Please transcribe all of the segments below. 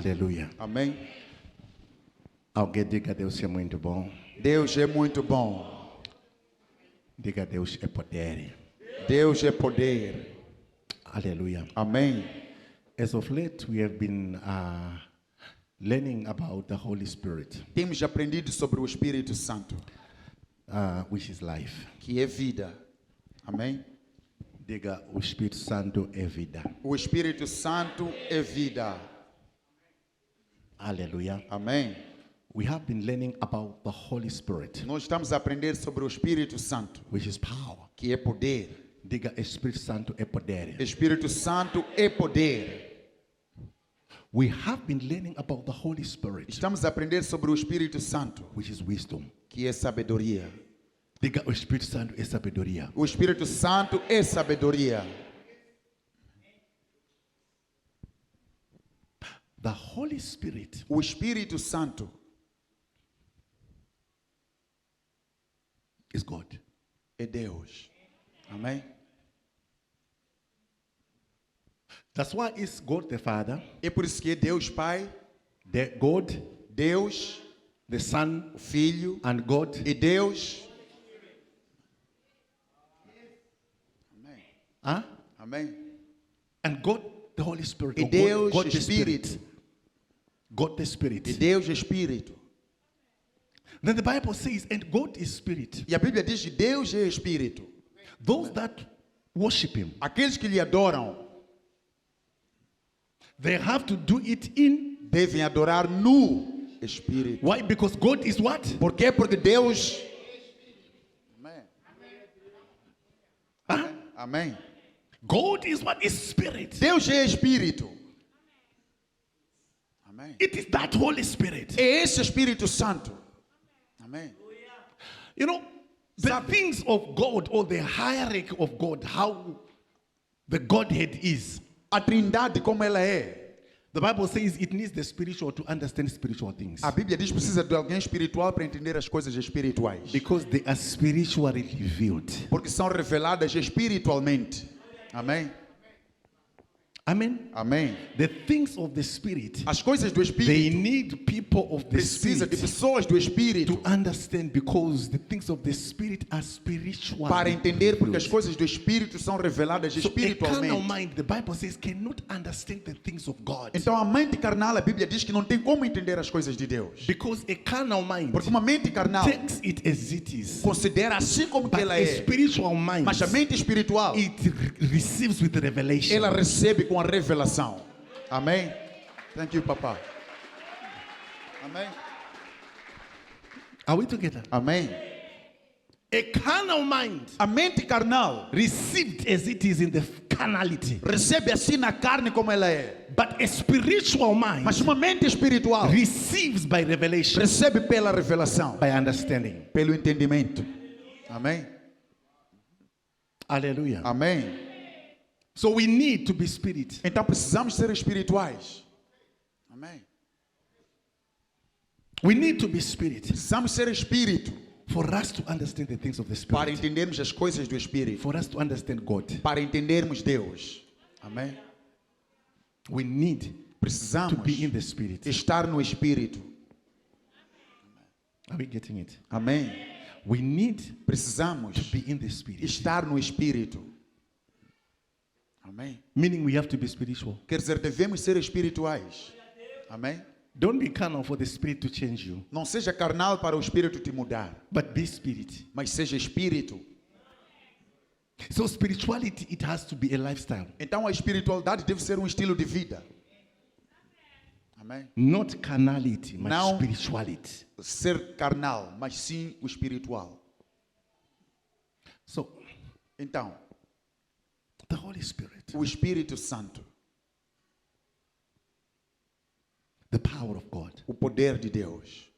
Aleluia. Amém. Alguém diga: Deus é muito bom. Deus é muito bom. Diga: Deus é poder. Deus é poder. Aleluia. Amém. As of late, we have been learning about the Holy Spirit, Temos aprendido sobre o Espírito Santo, which is life. que é vida. Amém. Diga: o Espírito Santo é vida. O Espírito Santo é vida. Aleluia. Amém. We have been learning about the Holy Spirit, Nós estamos a aprender sobre o Espírito Santo, which is power. que é poder. Diga: Espírito Santo é poder. Espírito Santo é poder. We have been learning about the Holy Spirit, Estamos a aprender sobre o Espírito Santo, which is wisdom. que é sabedoria. Diga: o Espírito Santo é sabedoria. O Espírito Santo é sabedoria. The Holy Spirit O Espírito Santo is God. é Deus. Amém. That's why it's God the Father, É por isso que é Deus Pai, the God, Deus, the Son, o Filho and God. e Deus. Amém. Huh? Amém. And God, the Holy Spirit. E or Deus God the Espírito. God the E Spirit. Deus Espírito. Then the Bible says, and God is Spirit. E a Bíblia diz que Deus é Espírito. Those that worship Him, Aqueles que lhe adoram they have to do it in. devem adorar no Espírito. Why? Because God is what? Por quê? Porque Deus. Amém. Huh? Amém. God is what? Is Spirit. Deus é Espírito. Amém. It is that Holy Spirit. É esse Espírito Santo. Amém. You know, the Sabe. things of God or the hierarchy of God, how the Godhead is. A Trindade como ela é. The Bible says it needs the spiritual to understand spiritual things. A Bíblia diz que precisa de alguém espiritual para entender as coisas espirituais. Because they are spiritually revealed. Porque são reveladas espiritualmente. Amém. Amen. Amém. The things of the Spirit, As coisas do they Espírito need people of the precisa de Spirit pessoas do Espírito to understand, because the things of the Spirit are spiritual. para entender, porque as coisas do Espírito são reveladas So a carnal espiritualmente. mind, the Bible says, cannot understand the things of God. Então a mente carnal, a Bíblia diz que não tem como entender as coisas de Deus. Because a carnal mind Porque uma mente carnal takes it as it is. considera assim como que But ela a é. spiritual mind, Mas a mente espiritual, it receives with revelation. ela recebe com a revelação. Amém? Thank you, Papa. Amém? Are we together? Amém? A carnal mind A mente carnal received as it is in the carnality. recebe assim na carne como ela é. But a spiritual mind Mas uma mente espiritual receives by revelation, recebe pela revelação, by understanding. pelo entendimento. Amém? Hallelujah. Amém? So we need to be spirit. Então precisamos ser espirituais. Amém? We need to be spirit Precisamos ser espírito for us to understand the things of the para Spirit, entendermos as coisas do Espírito, for us to understand God. para entendermos Deus. Amém? We need to Precisamos be in the Spirit. estar no Espírito. Are we getting it? Amém? We need Precisamos to be in the Spirit. estar no Espírito. Amém? Meaning we have to be spiritual. Quer dizer, devemos ser espirituais. Amém? Don't be carnal for the Spirit to change you, Não seja carnal para o Espírito te mudar, but be spirit. mas seja espírito. So spirituality, it has to be a lifestyle, Então a espiritualidade deve ser um estilo de vida. Amém? not carnality, but Não. spirituality. Ser carnal, mas sim o espiritual. So Então, the Holy Spirit, o Espírito Santo, the power of God, o poder de Deus,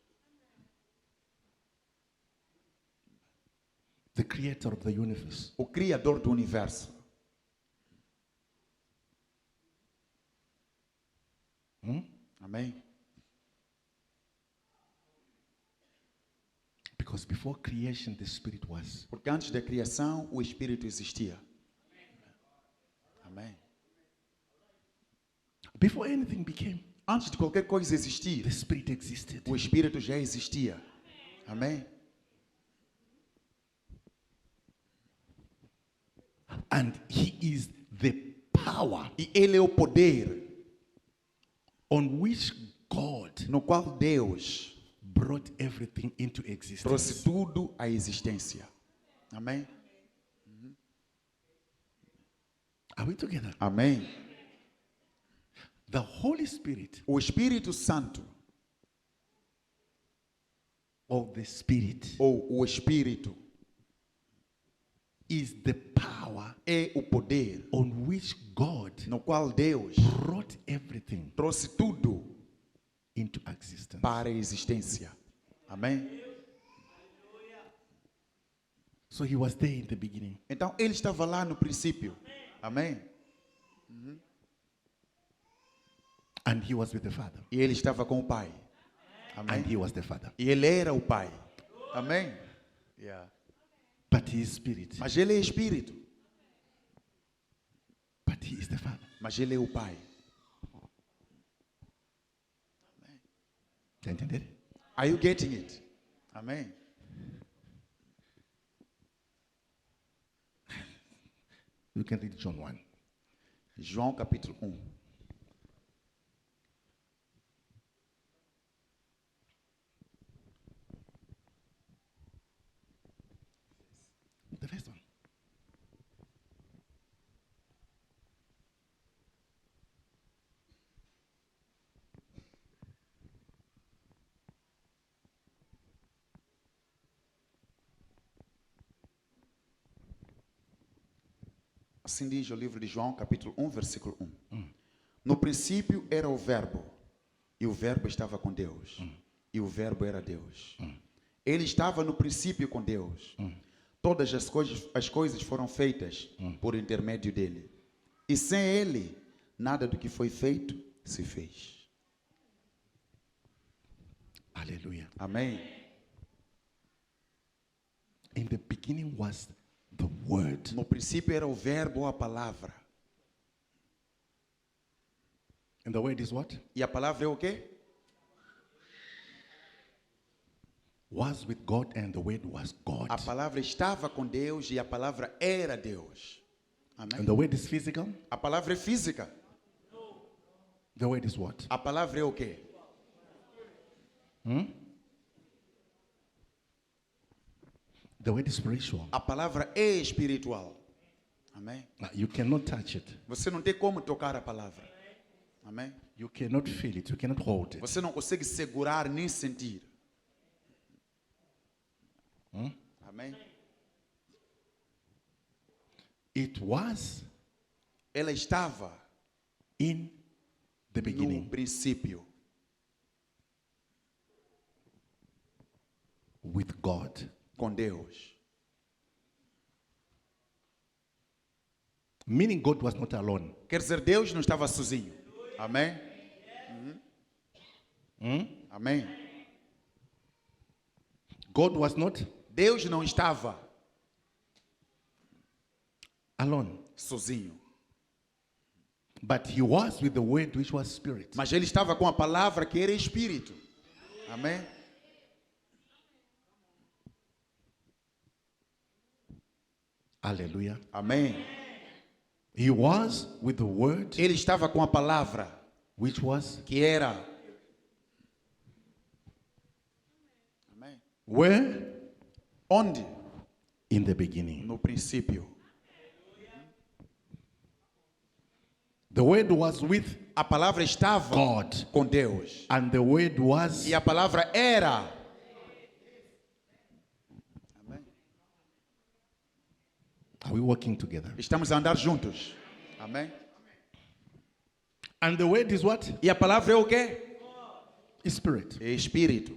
the creator of the universe, o Criador do universo. Amém? because before creation the Spirit was. Porque antes da criação o Espírito existia. Amém? Before anything became, Antes de qualquer coisa existir, the Spirit existed. o Espírito já existia. Amém? And He is the power E Ele é o poder on which God no qual Deus brought everything into trouxe existence. tudo à existência. Amém? Are we together? Amém? The Holy Spirit, O Espírito Santo, or the Spirit, ou o Espírito, is the power é o poder on which God no qual Deus brought everything trouxe tudo into existence. para a existência. Amém? So He was there in the beginning. Então, Ele estava lá no princípio. Amém? And He was with the Father. E Ele estava com o Pai. Amém? And He was the Father. E Ele era o Pai. Amém? Yeah. But He is Spirit. Mas Ele é Espírito. But He is the Father. Mas Ele é o Pai. Tá entendendo? Are you getting it? Amém? You can read John 1. João capítulo 1. The first one. Assim diz o livro de João, capítulo 1, versículo 1. No princípio era o Verbo, e o Verbo estava com Deus, e o Verbo era Deus. Ele estava no princípio com Deus. Todas as coisas foram feitas por intermédio dele. E sem ele, nada do que foi feito se fez. Hallelujah. Amém? In the beginning was the Word. No princípio era o Verbo ou a palavra. And the Word is what? E a palavra é o quê? Was with God, and the Word was God. A palavra estava com Deus e a palavra era Deus. Amém? And the Word is physical. A palavra é física. The Word is what? A palavra é o quê? The Word is spiritual. A palavra é espiritual. Amém? Now, you cannot touch it. Você não tem como tocar a palavra. Amém? You cannot feel it. You cannot hold it. Você não consegue segurar nem sentir. Amém? It was Ela estava in the no beginning princípio with God. com Deus. Meaning God was not alone. Quer dizer, Deus não estava sozinho. Amém? Amém? God was not Deus não estava alone. sozinho. But He was with the Word, which was Spirit. Mas ele estava com a palavra que era espírito. Amém? Hallelujah. Amém? He was with the Word, Ele estava com a palavra which was que era. Amém? where? Onde? In the beginning. No princípio. The Word was with A palavra estava God, com Deus. and the Word was. E a palavra era. Amém? Are we working together? Estamos a andar juntos. Amém? And the Word is what? E a palavra é o quê? Spirit. É espírito.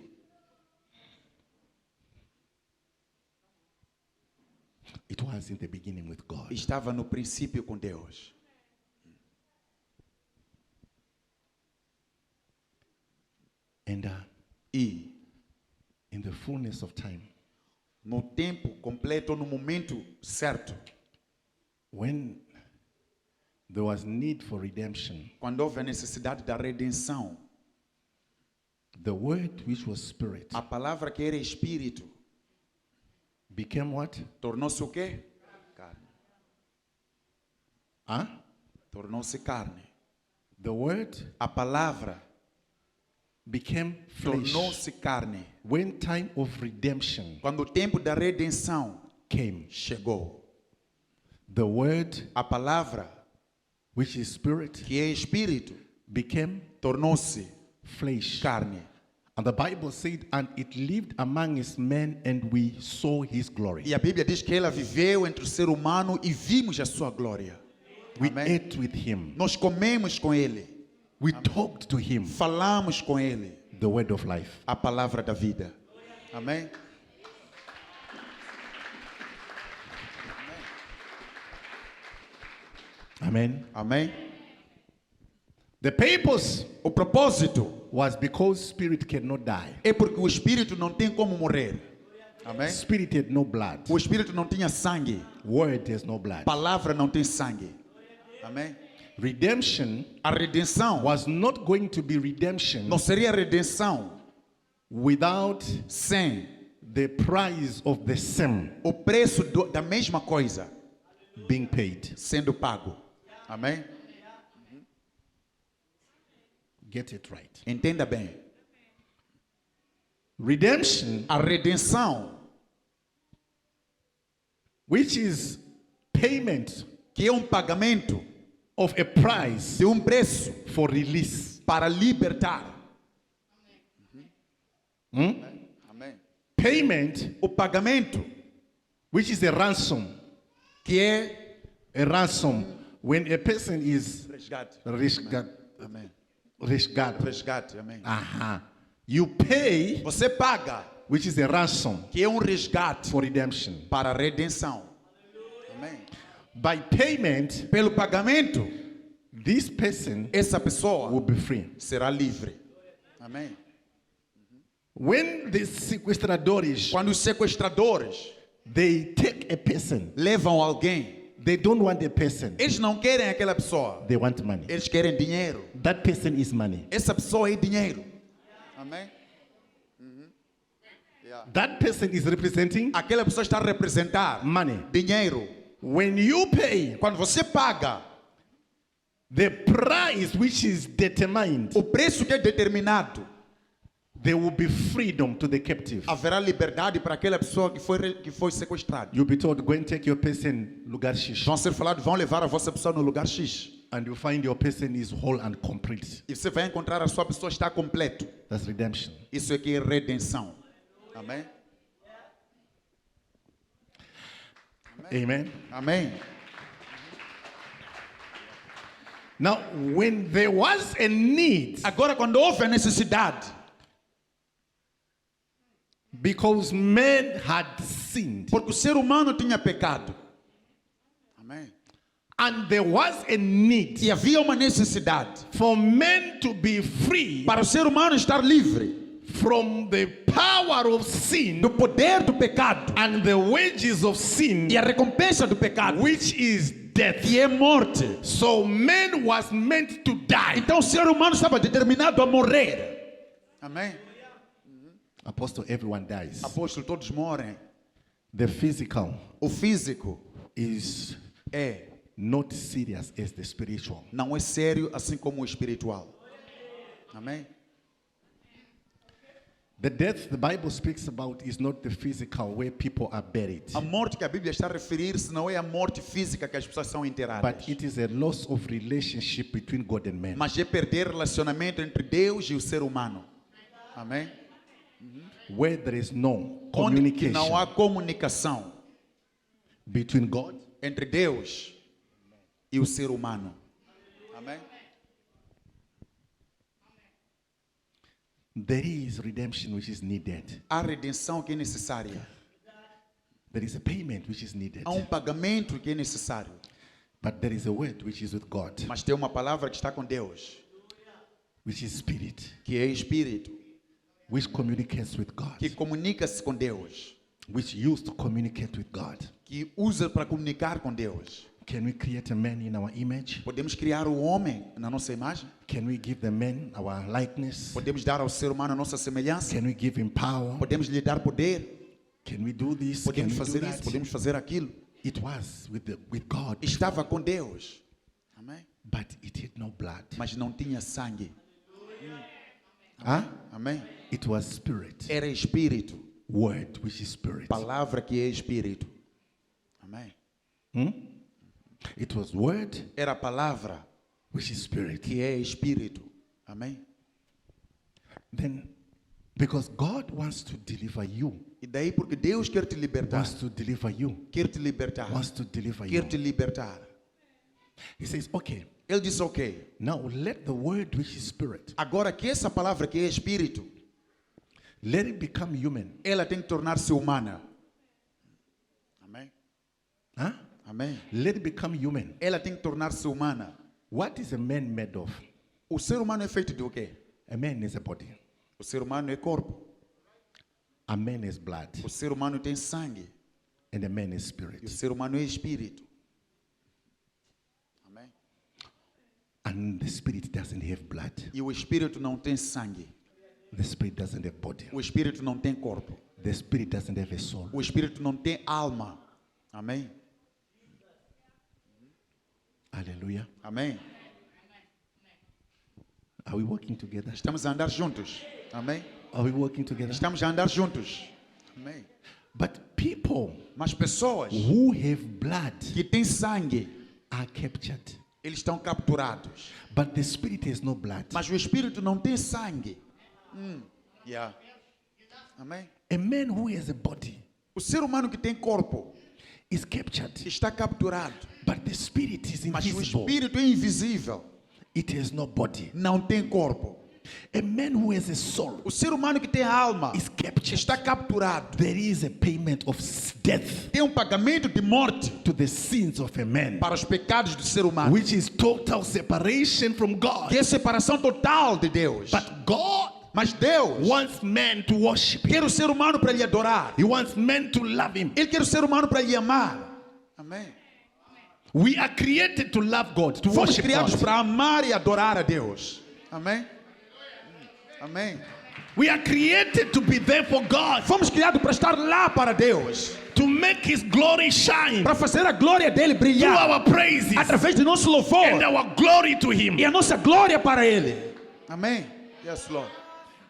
It was in the beginning with God. Estava no princípio com Deus. And E in the fullness of time, no tempo completo, no momento certo, when there was need for redemption. quando houve a necessidade da redenção, The word which was spirit a palavra que era espírito became what? tornou-se o quê? Carne. Huh? Tornou-se carne. The word A palavra became flesh. tornou-se carne. When time of redemption Quando o tempo da redenção came, chegou, the word a palavra which is spirit que é espírito became tornou-se flesh. carne. And the Bible said, and it lived among his men, and we saw his glory. E a Bíblia diz que ela viveu entre o ser humano e vimos a sua glória. We Amém. ate with him. Nós comemos com ele, We talked to him falamos com ele, the word of life. a palavra da vida. Amém? Amen. Amém? The purpose O propósito was because spirit cannot die. é porque o espírito não tem como morrer. Amém? Spirit had no blood. O espírito não tinha sangue, Word has no blood. palavra não tem sangue. Amém? Redemption A redenção was not going to be redemption não seria redenção without sem the price of the same o preço da mesma coisa being paid. sendo pago. Amém? Get it right. Entenda bem. Redemption, A redenção, which is payment que é um pagamento of a price de um preço for release. para libertar. Amém. Payment, O pagamento which is a ransom. que é A ransom when a person is resgate. resgate. Amém. Resgate. Resgate, amém. You pay, Você paga, which is a ransom que é um resgate for redemption. para a redenção. Amém. By payment, Pelo pagamento, this person essa pessoa will be free. será livre. Amém. When the sequestradores, Quando os sequestradores they take a person, levam alguém, they don't want a person, eles não querem aquela pessoa, they want money. eles querem dinheiro. That person is money. Essa pessoa é dinheiro. Amém. That person is representing Aquela pessoa está a representar money. dinheiro. When you pay, Quando você paga, the price which is determined, o preço que é determinado, there will be freedom to the captive. haverá liberdade para aquela pessoa que foi sequestrada. You'll be told, go and take your person, lugar X, Vão ser falados, vão levar a vossa pessoa no lugar X. and you find your person is whole and complete. E você vai encontrar a sua pessoa está completo. That's redemption. Isso aqui é redenção. Amém? Amen. Amém. Now, when there was a need, Agora, quando houve a necessidade, because men had sinned, porque o ser humano tinha pecado. Amém. and there was a need E havia uma necessidade for men to be free para o ser humano estar livre from the power of sin do poder do pecado and the wages of sin, e a recompensa do pecado, which is death. que é morte. So man was meant to die. Então o ser humano estava determinado a morrer. Amém. Apostle, everyone dies. Apóstolo, todos morrem. The physical O físico is é, not serious as the spiritual. não é sério assim como o espiritual. Amém. The death the Bible speaks about is not the physical where people are buried, A morte que a Bíblia está a referir-se não é a morte física que as pessoas são enterradas, but it is a loss of relationship between God and man. mas é perder relacionamento entre Deus e o ser humano. Amém. Where there is no Onde que communication não há comunicação between God entre Deus e o ser humano. Amém. there is redemption which is needed. Há redenção que é necessária. There is a payment which is needed. Há pagamento que é necessário. But there is a word which is with God, Mas tem uma palavra que está com Deus, which is spirit, que é Espírito, which communicates with God, que comunica-se com Deus, which used to communicate with God. que usa para comunicar com Deus. Can we create a man in our image? Podemos criar o homem na nossa imagem? Can we give the man our likeness? Podemos dar ao ser humano a nossa semelhança? Can we give him power? Podemos lhe dar poder? Can we do this? Can Podemos we do fazer isso? that? Podemos fazer aquilo? It was with God, Estava com Deus. Amém? but it had no blood. Mas não tinha sangue. Huh? Amém? It was spirit. Era espírito. Word, which is spirit. Palavra que é espírito. Amém? It was word, Era a palavra which is spirit. que é espírito. Amém? Then, because God wants to deliver you, E daí porque Deus quer te libertar. wants to deliver you, Quer te libertar. wants to deliver Quer you. te libertar. He says, okay, Ele disse, ok. now let the word, which is spirit, Agora que essa palavra que é espírito, let it become human. ela tem que tornar-se humana. Amém? Huh? Amém? Let it become human. Ela tem que tornar-se humana. What is a man made of? O ser humano é feito de o quê? A man is a body. O ser humano é corpo. A man is blood. O ser humano tem sangue. And a man is E o spirit. ser humano é espírito. Amém? And the spirit doesn't have blood. E o espírito não tem sangue. The spirit doesn't have body. O espírito não tem corpo. The spirit doesn't have a soul. O espírito não tem alma. Amém? Hallelujah. Amém? Are we working together? Estamos a andar juntos. Amém? Are we working together? Estamos a andar juntos. Amém? But people Mas pessoas who have blood que têm sangue, are captured. eles estão capturados. But the spirit has no blood. Mas o espírito não tem sangue. Yeah. Amém? A man who has a body O ser humano que tem corpo is captured. está capturado. But the spirit is Mas o invisible. espírito é invisível. It has no body. Não tem corpo. A man who has a soul O ser humano que tem alma is captured. está capturado. There is a payment of death Tem um pagamento de morte to the sins of a man, para os pecados do ser humano. which is total separation from God. Que é separação total de Deus. But God Mas Deus wants man to worship Him. quer o ser humano para lhe adorar. He wants man to love Him. Ele quer o ser humano para lhe amar. Amém. We are created to love God, to Fomos worship criados God. para amar e adorar a Deus. Amém. Amém. We are created to be there for God, Fomos criados para estar lá para Deus, to make His glory shine para fazer a glória dele through brilhar our praises através de nosso louvor and our glory to Him. e a nossa glória para ele. Amém. Yes, Lord.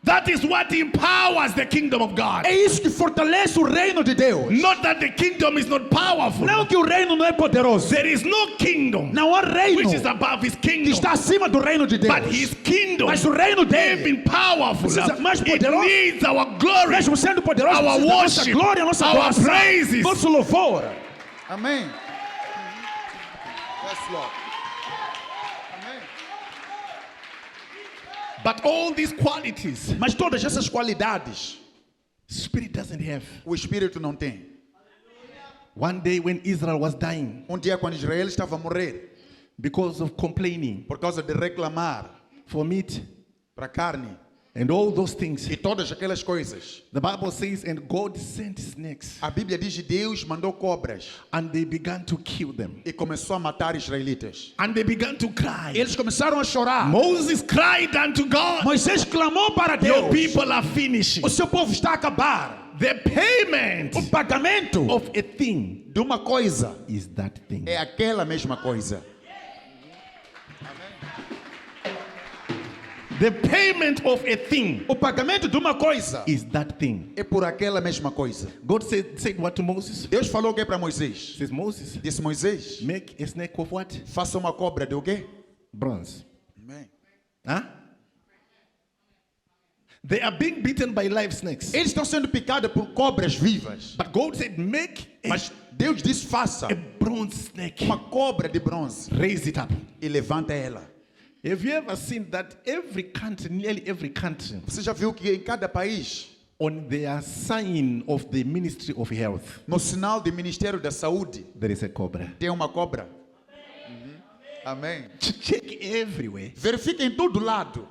That is what empowers the kingdom of God. É isso que fortalece o reino de Deus. Not that the kingdom is not powerful. Não que o reino não é poderoso. There is no kingdom Não há reino which is above His que kingdom. está acima do reino de Deus. But His kingdom, Mas o reino dele, even powerful, precisa mais it poderoso. needs our glory, mesmo sendo poderoso, our precisa da nossa worship, glória, a nossa our adoração, praises. nosso louvor. Amém. Yes, Lord. Amém. But all these qualities, Mas todas essas qualidades, spirit doesn't have. o Espírito não tem. One day when Israel was dying Dia quando Israel estava a morrer, because of complaining por causa de reclamar for meat para carne and all those things, e todas aquelas coisas, the Bible says, and God sent snakes a Bíblia diz que Deus mandou cobras and they began to kill them. e começou a matar israelitas. And they began to cry. Eles começaram a chorar. Moses cried unto God, Moisés clamou para your Deus. people are finishing. O seu povo está a acabar. The payment O pagamento of a thing de uma coisa is that thing. é aquela mesma coisa. The payment of a thing O pagamento de uma coisa is that thing. é por aquela mesma coisa. God said what to Moses? Deus falou o que para Moisés? Says, Moses, Disse Moisés, make a snake of what? faça uma cobra de o quê? Bronze. Amém. Huh? They are being beaten by live snakes. Eles estão sendo picados por cobras vivas. But God said, make Mas Deus disse, faça a bronze snake. uma cobra de bronze Raise it up. e levanta ela. Have you ever seen that every country, nearly every country, Você já viu que em cada país, on their sign of the Ministry of Health, no sinal do Ministério da Saúde, there is a cobra? tem uma cobra? Amém. Check everywhere. Verifique em todo lado.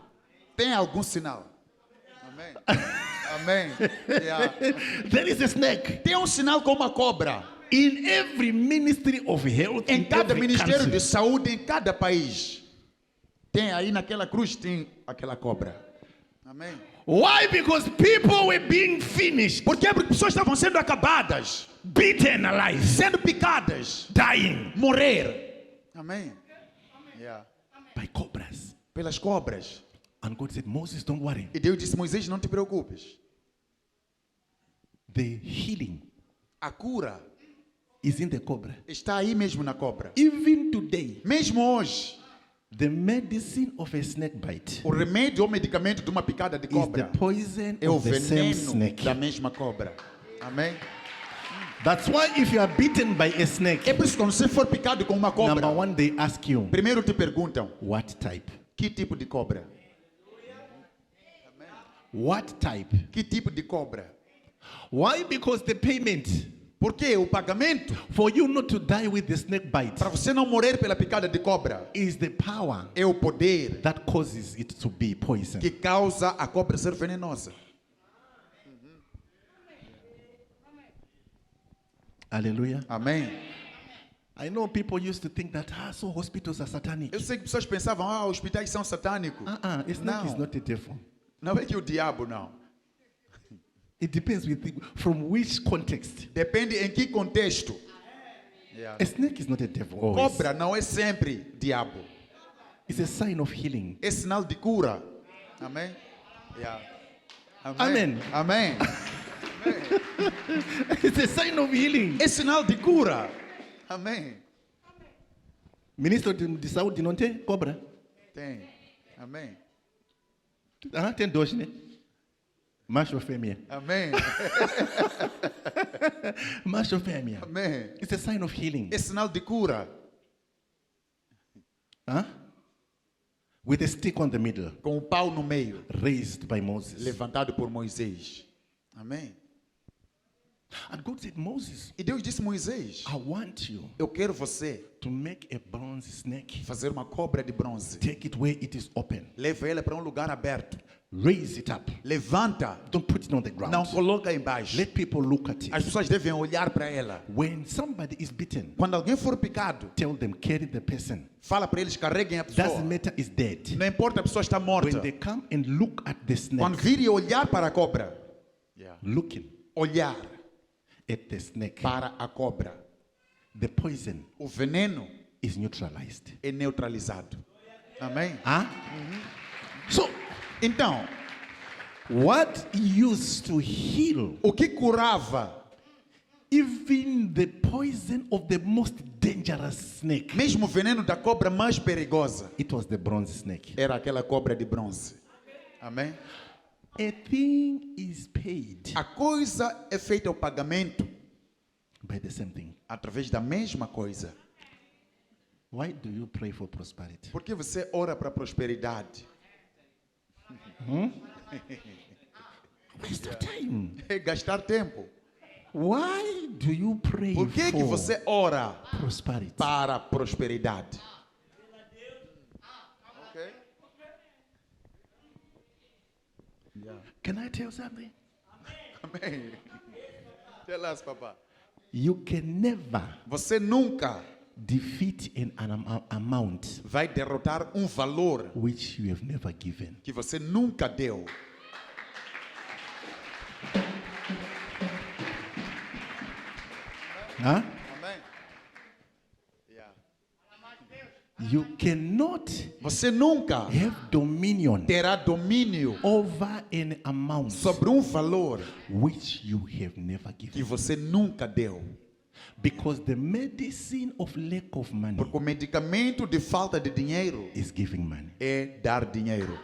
Tem algum sinal? Amém. Amém. Yeah. There is a snake. Tem um sinal com uma cobra. In every ministry of health, Em in cada every ministério country, de saúde, em cada país, tem aí naquela cruz, tem aquela cobra. Amém. why? Because people were being finished, Por quê? Porque pessoas estavam sendo acabadas, beaten alive, sendo picadas, dying morrer. Amém. Yeah. by cobras. Pelas cobras. And God said, Moses, don't worry. E Deus disse, Moisés, não te preocupes. The healing A cura is in the cobra. está aí mesmo na cobra. Even today, Mesmo hoje, the medicine of a snake bite o remédio ou medicamento de uma picada de is the cobra poison é o of the same veneno snake. da mesma cobra. Amém? That's why if you are bitten by a snake, É por isso que quando você for picado com uma cobra, number one, they ask you, primeiro te perguntam, what type? que tipo de cobra? What type? Que tipo de cobra? Why? Because the payment Porque o pagamento for you not to die with the snake bite para você não morrer pela picada de cobra is the power é o poder that causes it to be poison. que causa a cobra ser venenosa. Hallelujah. Amém? I know people used to think that so hospitals are satanic. Eu sei que pessoas pensavam, hospitais são satânicos. A snake is Não. not a devil. Não é que o diabo não. It depends from which context. Depende em que contexto. A snake is not a devil. Always. Cobra não é sempre diabo. It's a sign of healing. É sinal de cura. Amém? Yeah. Amém. Amém. It's a sign of healing. É sinal de cura. Amém. Ministro de saúde não tem cobra? Tem. Amém. Tem dois, né? Macho ou fêmea? Amém. Macho ou fêmea? Amém. It's a sign of healing. É sinal de cura. With a stick on the middle, Com o pau no meio, raised by Moses. levantado por Moisés. Amém. And God said, Moses, E Deus disse, Moisés, I want you eu quero você to make a bronze snake. fazer uma cobra de bronze. Take it where it is open. Leva ela para um lugar aberto. Raise it up. Levanta. Don't put it on the ground. Não coloca embaixo. Let people look at As it. pessoas devem olhar para ela. When somebody is bitten, Quando alguém for picado, tell them, carry the person. fala para eles, carreguem a pessoa. Doesn't matter, is dead. Não importa, a pessoa está morta. When they come and look at the Quando snake, virem olhar para a cobra, looking olhar at the snake, para a cobra, the poison o veneno is neutralized. é neutralizado. Amém? So, Então, what used to heal o que curava, even the poison of the most dangerous snake, mesmo o veneno da cobra mais perigosa, it was the bronze snake. era aquela cobra de bronze. Amém? A thing is paid A coisa é feita o pagamento by the same thing. através da mesma coisa. Why do you pray for prosperity? Por que você ora para a prosperidade? Waste of time. É gastar tempo. Why do you pray Por que for você ora prosperity? para a prosperidade? Can I tell something? Amém. Tell us, papá. You can never Você nunca defeat an amount vai derrotar um valor which you have never given. que você nunca deu. Huh? Amém. You cannot Você nunca have dominion terá domínio over an amount sobre um valor which you have never que given. você nunca deu. Because the medicine of lack of money Porque o medicamento de falta de dinheiro is giving money. é dar dinheiro.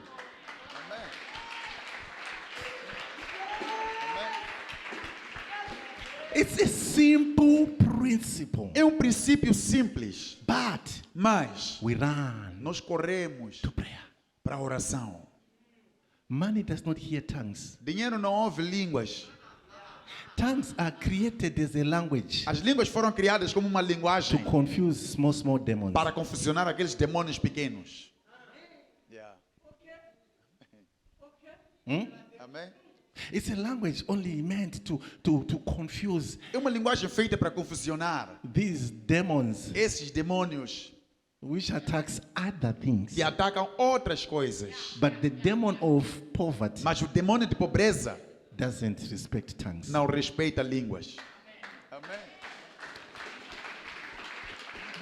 It's a simple principle. É um princípio simples, But mas we run nós corremos to prayer. para a oração. Money does not hear tongues. Dinheiro não ouve línguas. Tongues are created as a language As línguas foram criadas como uma to linguagem confuse small demons. para confusionar aqueles demônios pequenos. Amém? It's a language only meant to confuse É uma linguagem feita para confusionar these demons esses demônios which attacks other things. que atacam outras coisas. But the demon of poverty Mas o demônio de pobreza doesn't respect tongues. não respeita línguas. Amém.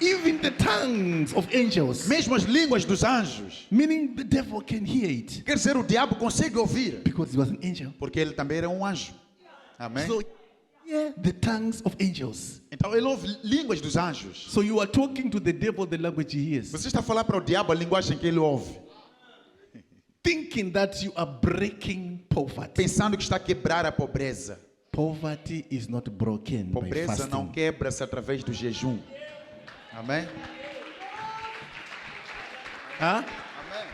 Even the tongues of angels, Mesmo as línguas dos anjos. meaning the devil can hear it Quer dizer, o diabo consegue ouvir. because he was an angel. Porque ele também era um anjo. Amém? So, yeah, the tongues of angels. Então ele ouve línguas dos anjos. So you are talking to the devil the language he hears, Você está a falar para o diabo a linguagem que ele ouve. thinking that you are breaking poverty. Pensando que está a quebrar a pobreza. Poverty is not broken by Pobreza não fasting. quebra-se através do jejum. Amém? Huh? Amém.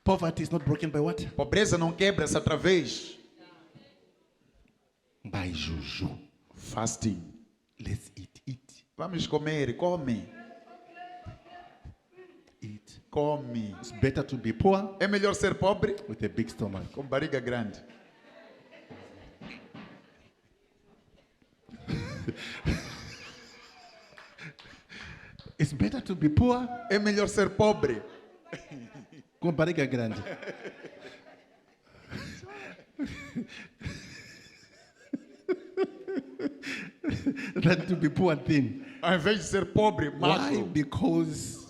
Poverty is not broken by what? Pobreza não quebra-se através By juju. fasting. Let's eat. Vamos comer, come, Eat. come. It's better to be poor É melhor ser pobre with a big stomach. com barriga grande. It's better to be poor É melhor ser pobre com barriga grande. Than to be poor thin. ao invés de ser pobre Why? magro. Because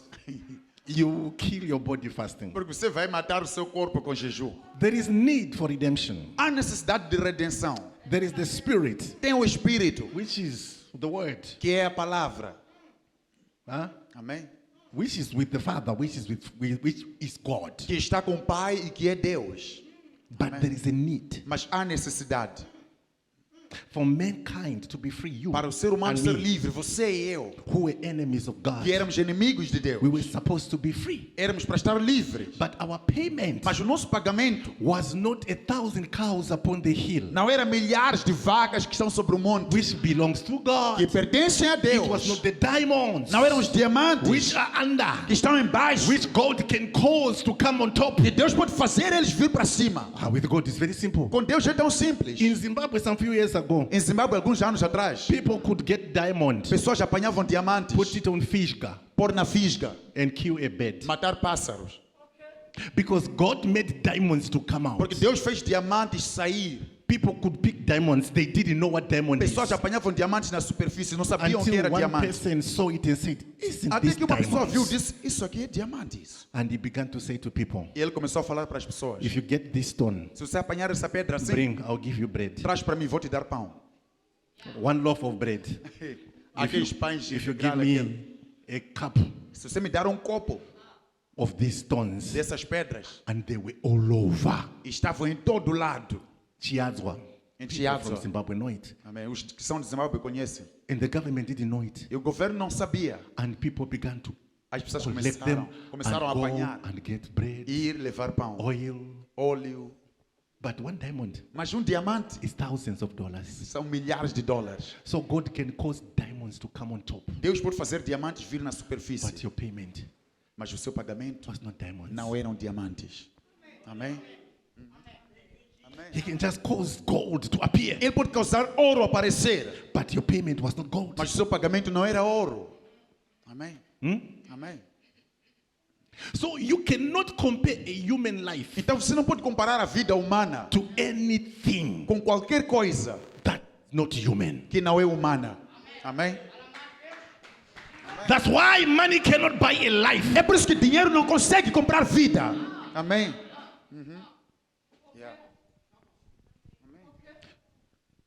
you kill your body fasting. Porque você vai matar o seu corpo com jejum. There is need for redemption. Há necessidade de redenção. There is the spirit, Tem o Espírito, which is the word, que é a palavra. huh? Amém? Which is with the Father, which is God. Que está com o Pai e que é Deus. But there is a need Mas há necessidade for mankind to be free. You para o ser humano and ser me, livre, você e eu, who were enemies of God, que éramos inimigos de Deus. we were supposed to be free. Éramos para estar livres. But our payment Mas o nosso pagamento was not 1,000 cows upon the hill, não era milhares de vacas que estão sobre o monte, which belongs to God. que pertencem a It was Deus. not the diamonds, Não eram os diamantes which are under, que estão embaixo, which God can cause to come on top. que Deus pode fazer eles vir para cima. With God, it's very simple. Com Deus é tão simples. In Zimbabwe, some few years ago, Em Zimbábue, alguns anos atrás, people could get diamond, pessoas apanhavam diamantes, put it on fisga, pôr na fisga, and kill a bird. matar pássaros. Because God made diamonds to come out. Porque Deus fez diamantes sair. People could pick diamonds. They didn't know what diamond is. Pessoas apanhavam diamantes na superfície, não sabiam o que Until era one diamante. person saw it and said, isn't Até this que uma pessoa viu e diamonds? disse, isso aqui é diamantes. And he began to say to people, E ele começou a falar para as pessoas, if you get this stone, se você apanhar essa pedra assim, bring, I'll give you bread. traz para mim, vou te dar pão. One loaf of bread. Aqueles pães If you integral, give aquele. me a cup Se você me der um copo of these stones, dessas pedras, and they were all over. estavam em todo lado. Chiadzwa. Em People Chiadzwa. from Zimbabwe know it. Amém. Os que são de Zimbábue conhecem. And the government didn't know it. E o governo não sabia. And people began to As pessoas collect them começaram a and go apanhar, and get bread, ir levar pão, oil. óleo. But one diamond Mas um diamante is thousands of dollars. são milhares de dólares. So God can cause diamonds to come on top. Deus pode fazer diamantes vir na But superfície, your payment mas o seu pagamento was not diamonds. não eram diamantes. Amém? He can just cause gold to appear. Ele pode causar ouro aparecer, But your payment was not gold. mas o seu pagamento não era ouro. Amém? Amém? So you cannot compare a human life Então você não pode comparar a vida humana to anything com qualquer coisa that's not human. que não é humana. Amém? That's why money cannot buy a life. É por isso que dinheiro não consegue comprar vida. Amém? Yeah.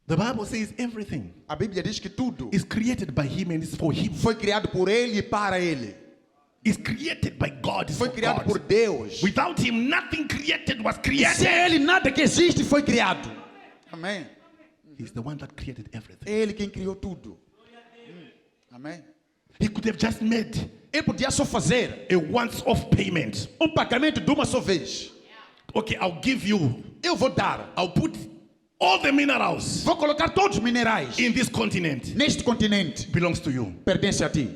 The Bible says everything A Bíblia diz que tudo is created by him and is for him. foi criado por Ele e para Ele. Is created by God. Is Foi for criado por God. Deus. Without him, nothing created was Sem created. Ele, nada que existe foi criado. Amém? He's the one that created everything. É Ele quem criou tudo. Amém? He could have just made Ele podia só fazer a once-off payment. pagamento de uma só vez. Okay, I'll give you. Eu vou dar. I'll put all the minerals Vou colocar todos os minerais in this continent. neste continente. Belongs to you. Pertence a ti.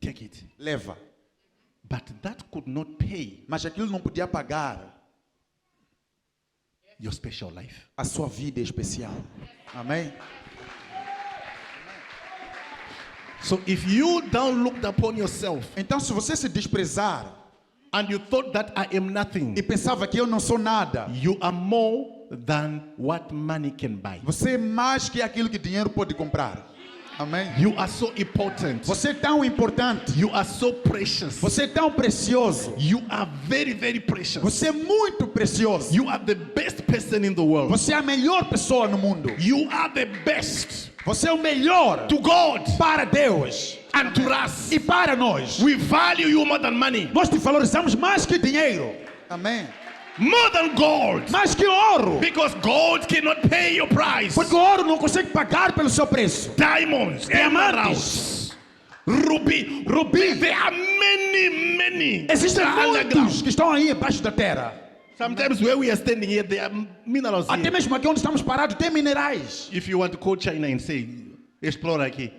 Take it. Leva. But that could not pay Mas aquilo não podia pagar your special life. A sua vida é especial. Amém? So if you don't look upon yourself Então, se você se desprezar and you thought that I am nothing, e pensava que eu não sou nada, you are more than what money can buy. você é mais que aquilo que dinheiro pode comprar. Amém? You are so important. Você é tão importante. You are so precious. Você é tão precioso. You are very, very precious. Você é muito precioso. You are the best person in the world. Você é a melhor pessoa no mundo. You are the best Você é o melhor to God para Deus and to us. e para nós. We value you more than money, Nós te valorizamos mais que dinheiro. Amém? more than gold, Mais que ouro. because gold cannot pay your price. Porque o ouro não consegue pagar pelo seu preço. Diamonds, Diamantes, emeralds, ruby. There are many existem underground. muitos que estão aí embaixo da terra. Sometimes where we are standing here, there are minerals Até here. mesmo aqui onde estamos parados tem minerais. If you want to go China and say, explore aqui,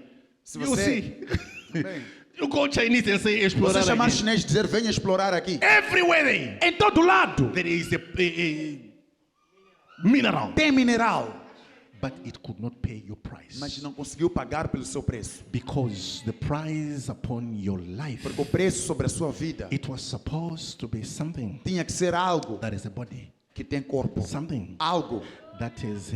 Se you você- see. Amém. You go Chinese and say, explore Você chamar aqui. chinês e dizer venha explorar aqui. Everywhere Em todo lado there is a mineral, tem mineral, but it could not pay your price. mas não conseguiu pagar pelo seu preço. Because the price upon your life, Porque o preço sobre a sua vida it was supposed to be something tinha que ser algo that is a body, que tem corpo, something algo that is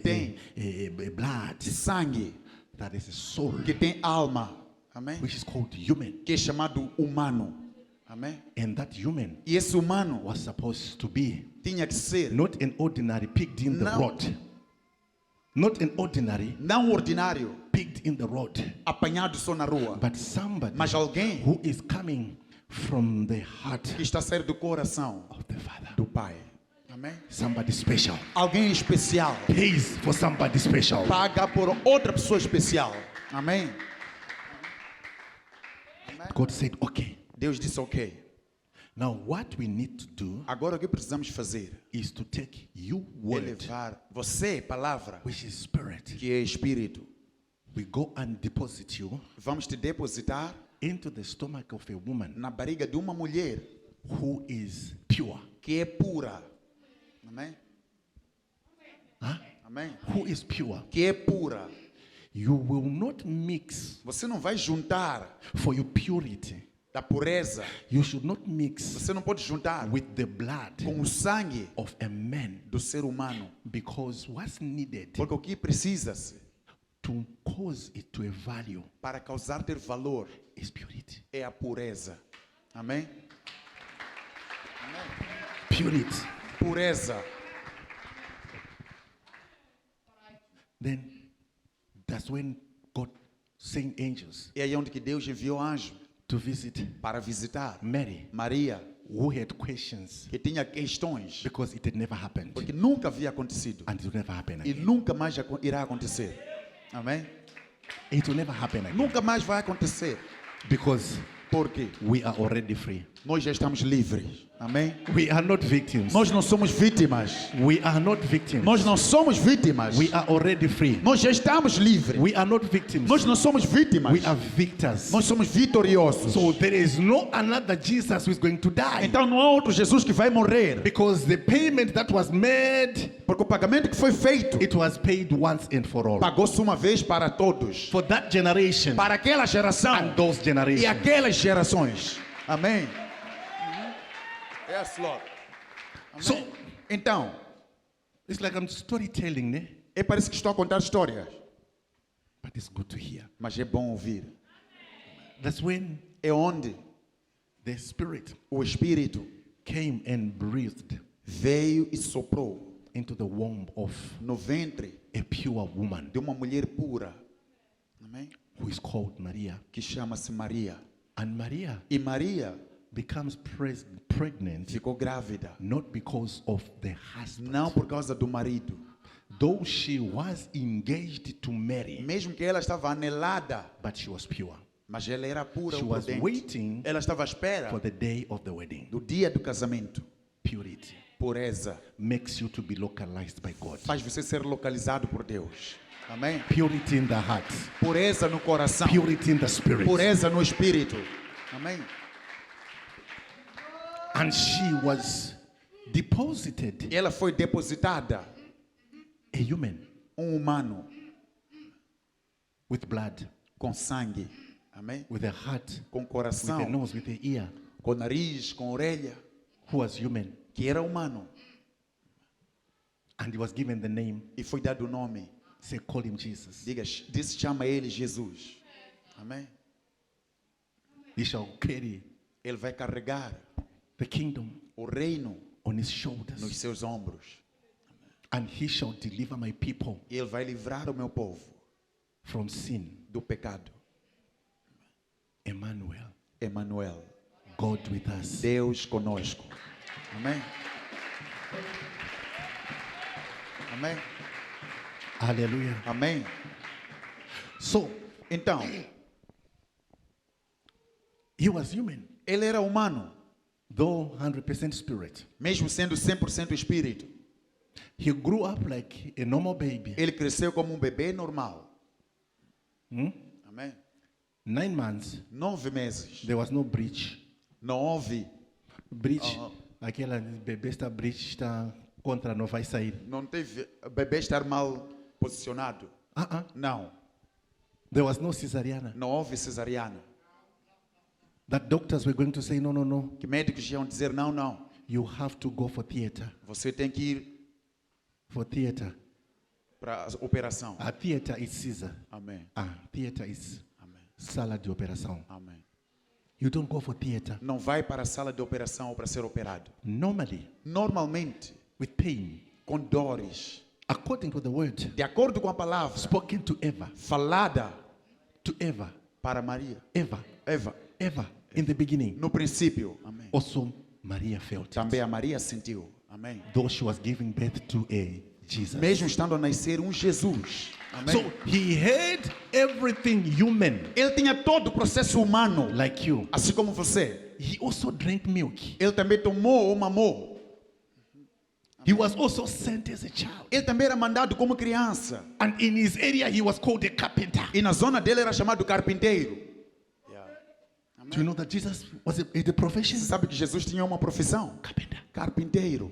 tem a blood, de sangue, that is a soul, que tem alma. Amém? which is called human. Que é chamado humano. Amém? And that human E esse humano was supposed to be tinha que ser not an ordinary picked in the No. road. Not an ordinary não ordinário, picked in the road, apanhado só na rua, but somebody mas alguém who is coming from the heart que está a sair do coração of the Father. do Pai. Amém? Somebody special. Alguém especial Pays for somebody special. paga por outra pessoa especial. Amém? God said, okay. Deus disse ok. Now what we need to do Agora o que precisamos fazer is to take your é word, levar você, palavra, which is spirit. que é espírito. We go and deposit you Vamos te depositar into the stomach of a woman na barriga de uma mulher who is pure. que é pura. Amém? Huh? Amém? Who is pure. Que é pura. You will not mix Você não vai juntar for your purity. da pureza. You should not mix Você não pode juntar with the blood com o sangue of a man, do ser humano. because what's needed Porque o que precisa-se to cause it to a value para causar ter valor is purity. é a pureza. Amém? Purity. Pureza. Then that's when God sent angels É aí onde que Deus enviou anjo to visit para visitar Mary, Maria, who had questions que tinha questões, because it had never happened porque nunca havia acontecido and it will never happen e again. nunca mais irá acontecer. Amém? It will never happen again Nunca mais vai acontecer, because porque we are already free. nós já estamos livres. Amém? We are not victims. Nós não somos vítimas. We are not victims. Nós não somos vítimas. We are already free. Nós já estamos livres. We are not victims. Nós não somos vítimas. We are victors. Nós somos vitoriosos. So there is no another Jesus who is going to die. Então não há outro Jesus que vai morrer. Because the payment that was made, Porque o pagamento que foi feito it was paid once and for all. pagou-se uma vez para todos. For that generation Para aquela geração and those e generations. aquelas gerações. Amém? Yes, Lord. Amém? So Então, it's like I'm storytelling, né? parece que estou a contar histórias. But it's good to hear. Mas é bom ouvir. That's when É onde the Spirit o Espírito came and breathed veio e soprou into the womb of no ventre a pure woman de uma mulher pura. Amém? who is called Maria. Que chama-se Maria. And Maria E Maria becomes pregnant ficou grávida. not because of the husband. Não por causa do marido. Though she was engaged to marry, Mesmo que ela estava anelada, but she was pure. mas ela era pura She por was dentro. waiting Ela estava à espera for the day of the wedding. do dia do casamento. Purity Pureza makes you to be localized by God. faz você ser localizado por Deus. Amém? Purity in the heart. Pureza no coração. Purity in the spirit. Pureza no espírito. Amém? And she was deposited ela foi depositada, a human humano, with blood, com sangue, amém? with a heart, Com with a coração, nose, with a ear, com nariz, com orelha, who was human. que era humano. And he was given the name, E foi dado o nome. say, call him Jesus. Diga, disse, chama ele Jesus. Amém? He shall carry Ele vai carregar the kingdom o reino on his shoulders. nos seus ombros. And he shall deliver my people E ele vai livrar o meu povo from sin. do pecado. Emmanuel, Emmanuel, God with us. Deus conosco. Amém? Amém? Hallelujah. Amém? So, Então, he was human, ele era humano, though 100% spirit. mesmo sendo 100% espírito. He grew up like a normal baby. Ele cresceu como um bebê normal. Amém? 9 months, 9 meses. there was no breach. Não houve, Breach, aquela bebê está breach, está contra, não vai sair. não teve bebê estar mal posicionado. Não, There was no cesareana. não houve cesariana. That doctors were going to say, no, no, no. Que médicos iam dizer não, não. You have to go for theater. Você tem que ir For theater. para a operação. A theater is Caesar. Amém. Theater is Amém. sala de operação. Amém. You don't go for theater. Não vai para a sala de operação para ser operado. Normally, Normalmente, with pain, com dores, according to the word de acordo com a palavra spoken to Eva, falada para Maria. Eva, in the beginning. No princípio. Amém. Also, Maria felt it. Também a Maria sentiu. Amém. Though she was giving birth to a Jesus. Mesmo estando a nascer um Jesus. Amém. So he had everything human, Ele tinha todo o processo humano, like you. assim como você. He also drank milk. Ele também tomou ou mamou. He was also sent as a child. Ele também era mandado como criança. And in his area, he was called a carpenter. E na zona dele era chamado carpinteiro. Do you know that Jesus was a profession? Você sabe que Jesus tinha uma profissão? Carpenter. Carpinteiro.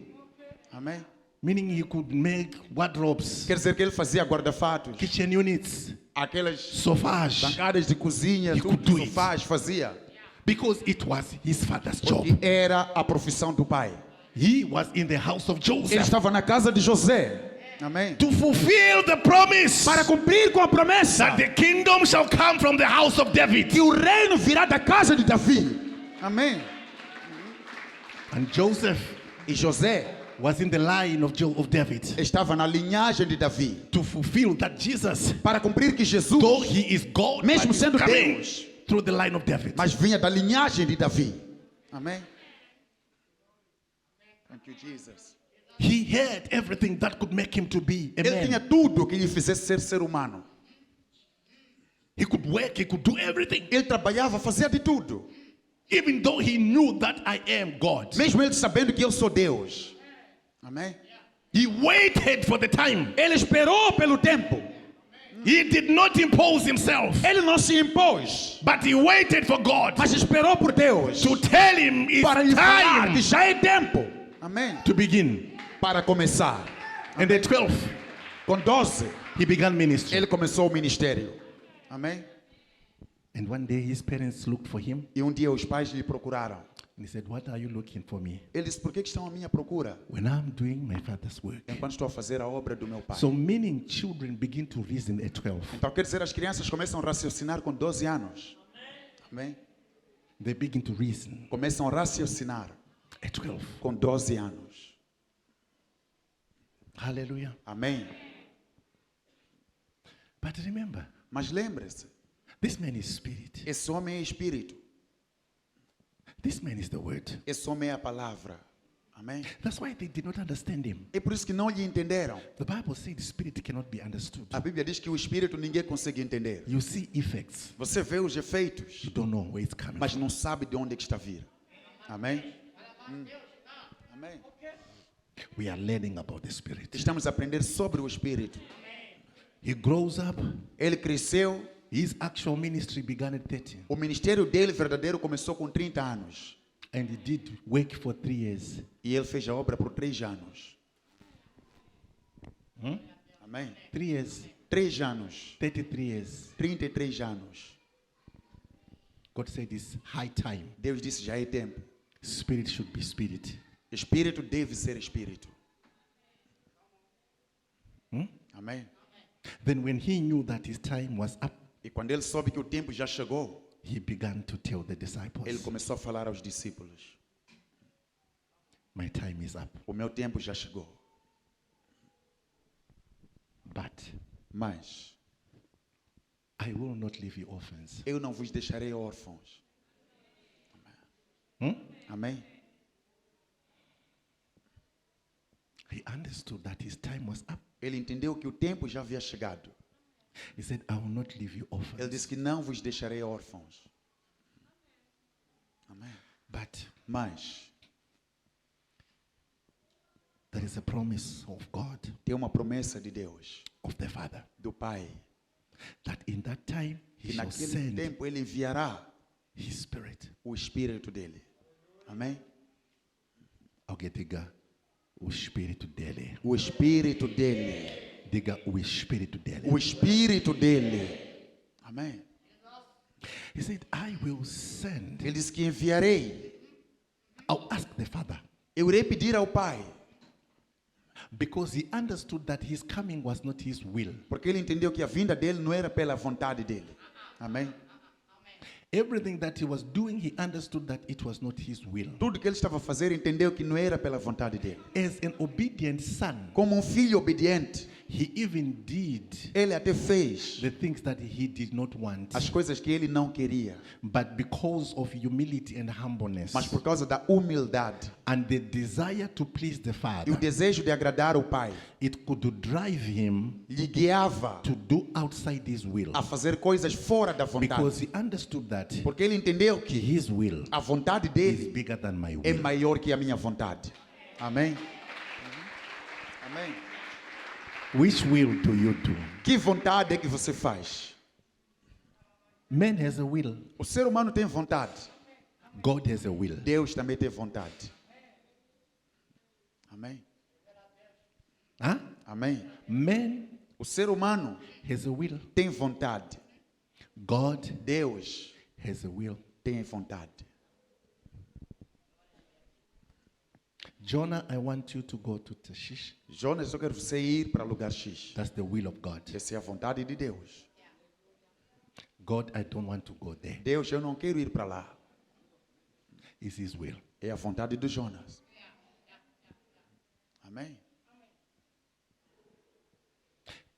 Amém? Meaning he could make wardrobes, Quer dizer que ele fazia guarda-fatos, kitchen units, aquelas sofás, bancadas de cozinha, He could do tudo, it. sofás, fazia. because it was his father's job. Porque era a profissão do pai. He was in the house of Ele Joseph estava na casa de José. Amém? to fulfill the promise Para cumprir com a promessa that the kingdom shall come from the house of David. que o reino virá da casa de Davi. Amém? And Joseph E José was in the line of David estava na linhagem de Davi. to fulfill that Jesus, Para cumprir que Jesus, though he is God, mesmo but he's sendo coming Deus, through the line of David. mas vinha da linhagem de Davi. Amém? Thank you, Jesus. He had everything that could make him to be a Ele tinha man. tudo que lhe fizesse ser humano. He could work, he could do everything. Ele trabalhava, fazia de tudo. Even though he knew that I am God. Mesmo ele sabendo que eu sou Deus. Amém? He waited for the time. Ele esperou pelo tempo. He did not impose himself, Ele não se impôs, but he waited for God mas esperou por Deus to tell him it's para lhe falar que time já é tempo. Amém? to begin. Para começar. And at 12, Com 12, he began ministry. ele começou o ministério. Amém? And one day his parents looked for him E um dia os pais lhe procuraram. and he said, "What are you looking for me?" Ele disse, por que estão à minha procura? When I'm doing my father's work. Enquanto estou a fazer a obra do meu pai. So meaning children begin to reason at 12. Então quer dizer, as crianças começam a raciocinar com 12 anos. Amém? They begin to reason Começam a raciocinar at 12. com 12 anos. Hallelujah. Amém? But remember, Mas lembre-se, this man is spirit. esse homem é espírito. This man is the word. Esse homem é a palavra. Amém? That's why they did not understand him. É por isso que não lhe entenderam. The Bible says spirit cannot be understood. A Bíblia diz que o espírito ninguém consegue entender. You see effects, Você vê os efeitos, you don't know where it's coming mas from. não sabe de onde é que está a vir. Amém? Amém? We are learning about the spirit. Estamos a aprender sobre o espírito. He grows up. Ele cresceu. His actual ministry began at 30. O ministério dele verdadeiro começou com 30 anos. And he did work for 3 years. E ele fez a obra por 3 anos. Amém? 3 years, 3 anos. 33 years. 33 anos. God said it's high time. Deus disse, já é tempo. Spirit should be spirit. Espírito deve ser espírito. Amém? Then when he knew that his time was up, E quando ele soube que o tempo já chegou, he began to tell the ele disciples, começou a falar aos discípulos: my time is up. o meu tempo já chegou. But Mas I will not leave you orphans. eu não vos deixarei órfãos. Amém? He understood that his time was up. Ele entendeu que o tempo já havia chegado. He said, I will not leave you Ele orphans. disse que não vos deixarei órfãos. Amém? But Mas there is a promise of God, tem uma promessa de Deus, of the Father, do Pai, that in that time he que shall naquele send tempo Ele enviará his spirit. o Espírito dele. Amém? Alguém diga o espírito dele. O Espírito dele. Diga o espírito dele. O Espírito dele. Amém? He said, I will send. Ele disse que enviarei. I'll ask the Father. Eu irei pedir ao Pai, Because he understood that his coming was not his will. porque ele entendeu que a vinda dele não era pela vontade dele. Amém? Everything that he was doing, he understood that it was not his will. Tudo que ele estava a fazer, entendeu que não era pela vontade dele. As an obedient son, Como um filho obediente, he even did ele até fez the things that he did not want. as coisas que ele não queria, But because of humility and humbleness mas por causa da humildade and the desire to please the e o Father, desejo de agradar o Pai, it could drive him lhe guiava to do outside his will. a fazer coisas fora da Because vontade, he understood that porque ele entendeu que his will a vontade is dele bigger than my é will. maior que a minha vontade. Amém? Amém? Which will do you do? Que vontade é que você faz? Man has a will. O ser humano tem vontade. God has a will. Deus também tem vontade. Amém? Huh? Amém? Man O ser humano has a will. tem vontade. God Deus has a will. tem vontade. Jonah, I want you to go to Tarshish. Jonas, eu quero você ir para lugar X. That's the will of God. Essa é a vontade de Deus. God, I don't want to go there. Deus, eu não quero ir para lá. It's his will. É a vontade de Jonas. Amém?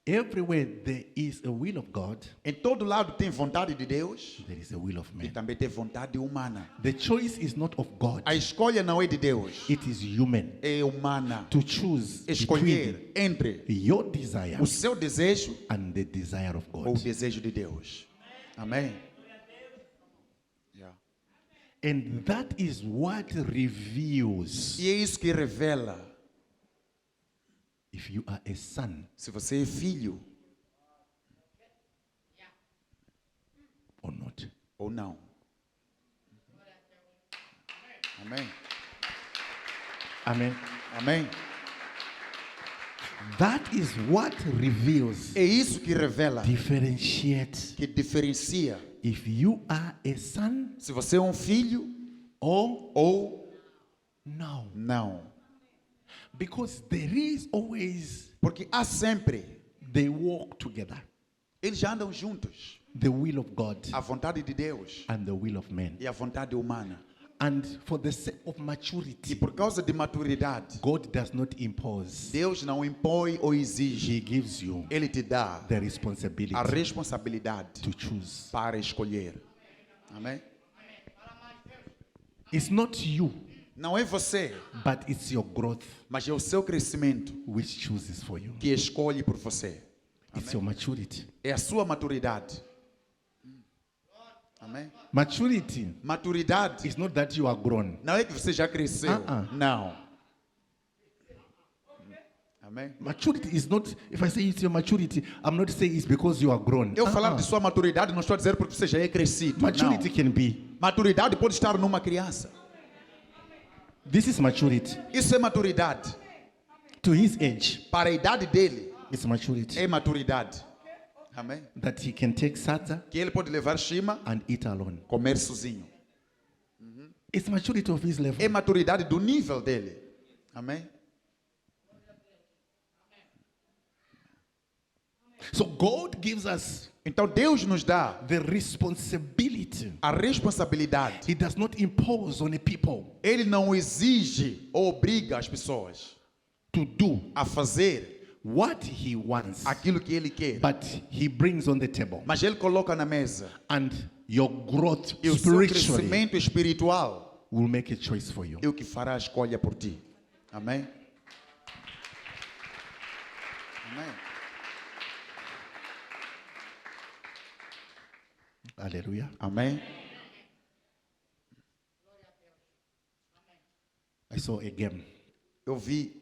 Everywhere there is a will of God, Em todo lado tem vontade de Deus there is a will of e man. também tem vontade humana. The choice is not of God. A escolha não é de Deus, It is human é humana. to choose between Escolher entre your desire o seu desejo and the desire of ou o God. desejo de Deus. Amém? Yeah. And that is what reveals E é isso que revela if you are a son se você é filho or not. ou não. Amém? Amen. Amém? That is what reveals, É isso que revela, differentiates que diferencia if you are a son se você é um filho or ou no. não. Because there is always, Porque há sempre, they walk together. eles já andam juntos. The will of God A vontade de Deus and the will of man. e a vontade humana. And for the sake of E maturity, por causa de maturidade, God does not impose. Deus não impõe ou exige. He gives you Ele te dá the responsibility a responsabilidade to choose. para escolher. Amém? It's not you, Não é você, but it's your growth mas é o seu crescimento which chooses for you. que escolhe por você. It's your maturity. É a sua maturidade. Amém? Maturity Maturidade is not that you are grown. não é que você já cresceu. Não. Amém? Maturity is not, if I say it's your maturity, I'm not saying it's because you are grown. Eu falar de sua maturidade não estou a dizer porque você já é crescido. Maturity Não. can be Maturidade pode estar numa criança. This is maturity. Isso é maturidade. To his age, Para a idade dele, it's maturity. é maturidade. Amém? That he can take Sata Que ele pode levar Shima, and eat alone. comer sozinho. It's maturity of his level. É maturidade do nível dele. Amém? So God gives us Então Deus nos dá the responsibility. a responsabilidade. He does not impose on the people Ele não exige ou obriga as pessoas to do a fazer what he wants, aquilo que ele quer. but he brings on the table. Mas ele coloca na mesa. And your growth E o seu spiritually crescimento espiritual will make a choice for you. é o que fará a escolha por ti. Amém? Amém. Hallelujah. Amém. I saw a game. Eu vi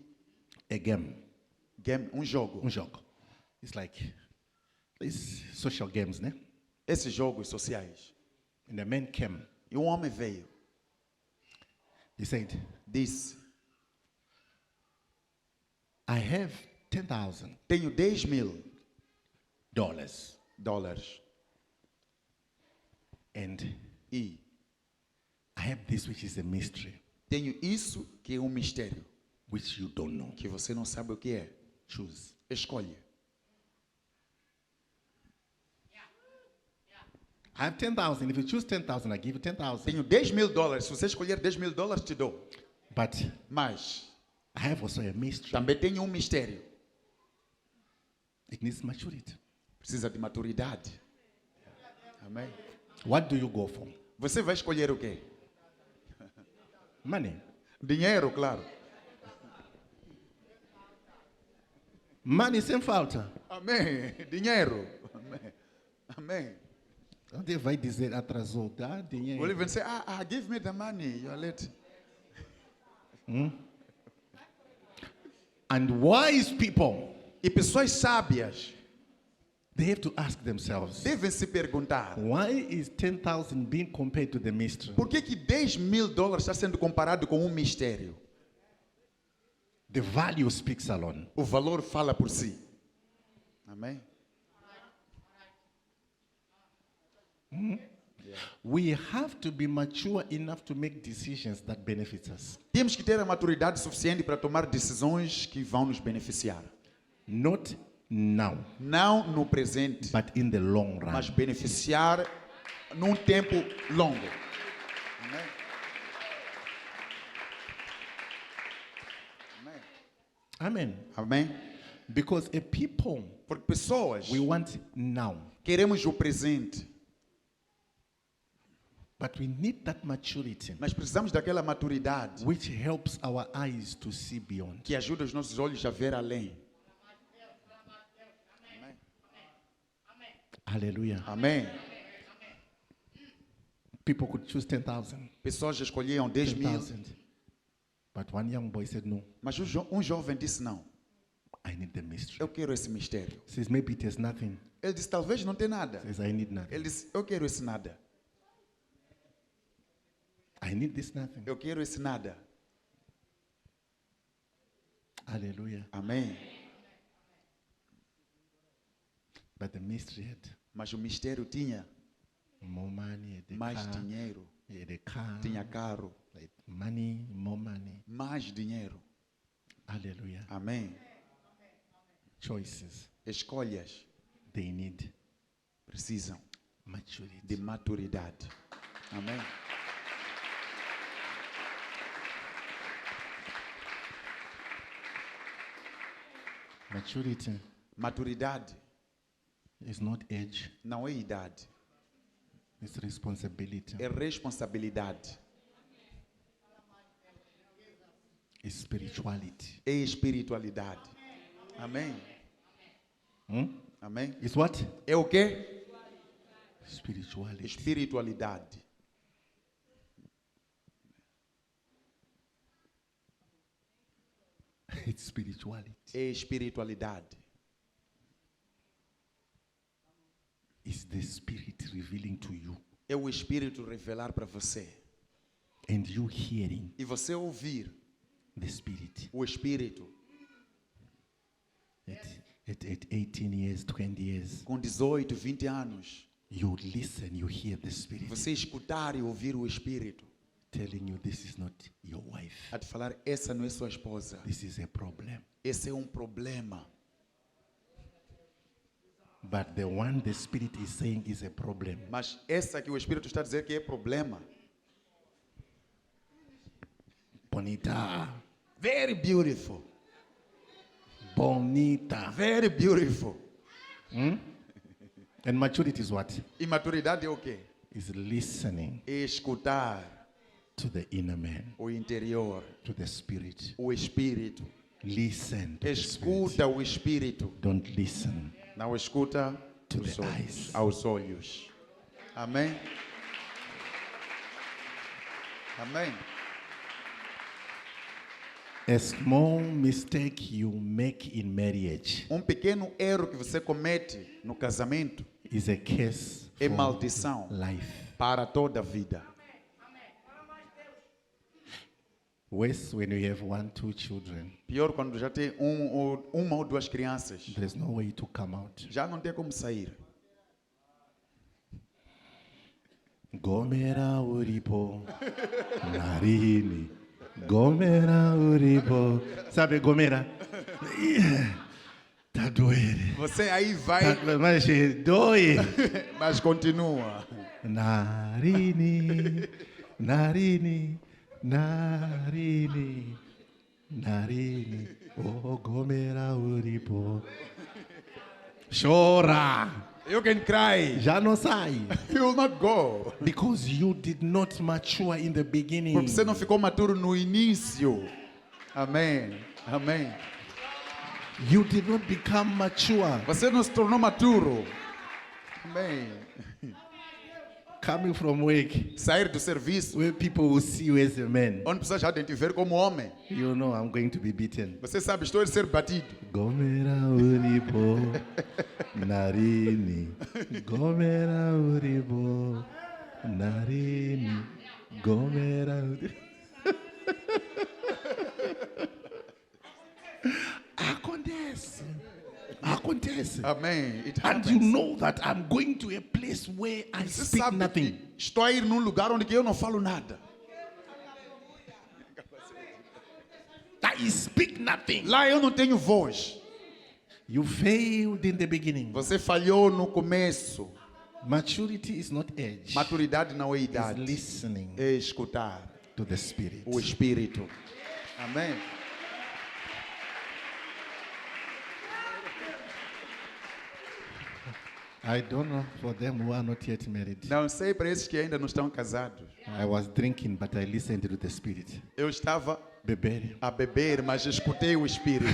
um jogo. jogo. It's like these social games, né? Esses jogos sociais. And the man came. E um homem veio. He said, Disse: I have $10,000 tenho $10.000 and e I have this which is a mystery tenho isso que é um mistério which you don't know. que você não sabe o que é. Choose. Escolha. I have 10,000. If you choose 10,000, I give you 10,000. Tenho $10.000. Se você escolher $10.000, te dou. But Mas I have also a mystery. também tenho um mistério. It needs maturity. Precisa de maturidade. Amém? What do you go for? Você vai escolher o quê? Money. Dinheiro, claro. Money sem falta. Amém. Dinheiro. Amém. Amém. Onde vai dizer atrasou? Dá dinheiro. Will even say, give me the money. You are late. And wise people, E pessoas sábias they have to ask themselves, devem se perguntar: why is 10,000 being compared to the mystery? por que $10.000 está sendo comparado com um mistério? The value speaks alone. O valor fala por si. Amém? We have to be mature enough to make decisions that benefits us. Temos que ter a maturidade suficiente para tomar decisões que vão nos beneficiar. Not now, Não no presente, but in the long run. mas beneficiar num tempo longo. Amém? Amen. Amém? Because a people, Porque pessoas we want now. queremos o presente, But we need that maturity mas precisamos daquela maturidade which helps our eyes to see beyond. que ajuda os nossos olhos a ver além. Hallelujah. Amém? People could choose 10,000. Pessoas escolhiam 10.000, 10,000. But one young boy said, no, mas um jovem disse não. I need the mystery. Eu quero esse mistério. Says, maybe it has nothing. Ele disse, talvez não tenha nada. Says, I need nothing. Ele disse, eu quero esse nada. I need this nothing. Eu quero esse nada. Hallelujah. Amém? But the mystery had Mas o mistério tinha more money, the mais car, dinheiro. the car, Tinha carro. like money, more money. Mais dinheiro. Hallelujah. Amém? Choices. Escolhas They need precisam maturity. de maturidade. Amém? Maturity Maturidade is not age, não é idade, it's responsibility. é responsabilidade, It's spirituality. é espiritualidade. Amém? Amém? It's what? É o quê? Spirituality. Espiritualidade. It's spirituality. É espiritualidade. It's the spirit revealing to you É o Espírito revelar para você and you hearing e você ouvir the Spirit o Espírito at 18 years, 20 years, com 18, 20 anos, you listen, you hear the Spirit você escutar e ouvir o Espírito telling you this is not your wife, a te falar, essa não é sua esposa, this is a problem. esse é um problema. But the one the Spirit is saying is a problem. Mas essa que o Espírito está a dizer que é problema. Bonita, Very beautiful. bonita. Very beautiful. And maturity is what? E maturidade é o quê? Is listening É escutar to the inner man, o interior, to the Spirit. o Espírito. Listen to the Spirit. Escuta o Espírito. Don't listen. Não escuta To os the olhos, eyes. aos olhos. Amém? Amém? A small mistake you make in marriage Um pequeno erro que você comete no casamento is a curse é for maldição life. para toda a vida. Worse when you have 1, 2 children. Pior quando já tem uma ou duas crianças. There's no way to come out. Já não tem como sair. Gomera uripo, narini. Gomera uripo. Sabe Gomera? Tá doendo. Você aí vai, Mas dói. mas continua. Narini, narini, narini, narini. Oh, Gomera uripo. Chora. You can cry. Já não sai. You will not go. Because you did not mature in the beginning. Porque você não ficou maturo no início. Amém. Amém. You did not become mature. Você não se tornou maturo. Amém. Coming from work, Sair do serviço, where people will see you as a man. onde pessoas já te ver como homem. You know I'm going to be beaten. Você sabe, estou a ser batido. Gomera uripo, narini. Gomera uripo, narini. Gomera uripo. Acontece. Acontece. Amém. It And happens. you know that I'm going to a place where I Você speak sabe nothing. que estou a ir num lugar onde que eu não falo nada. I speak nothing. Lá eu não tenho voz. You failed in the beginning. Você falhou no começo. Maturity is not age. Maturidade não é It's idade. listening É escutar to the Spirit. o Espírito. Amém. I don't know for them who are not yet married. Não sei para esses que ainda não estão casados. I was drinking, but I listened to the Spirit. Eu estava Beber. a beber, mas escutei o Espírito.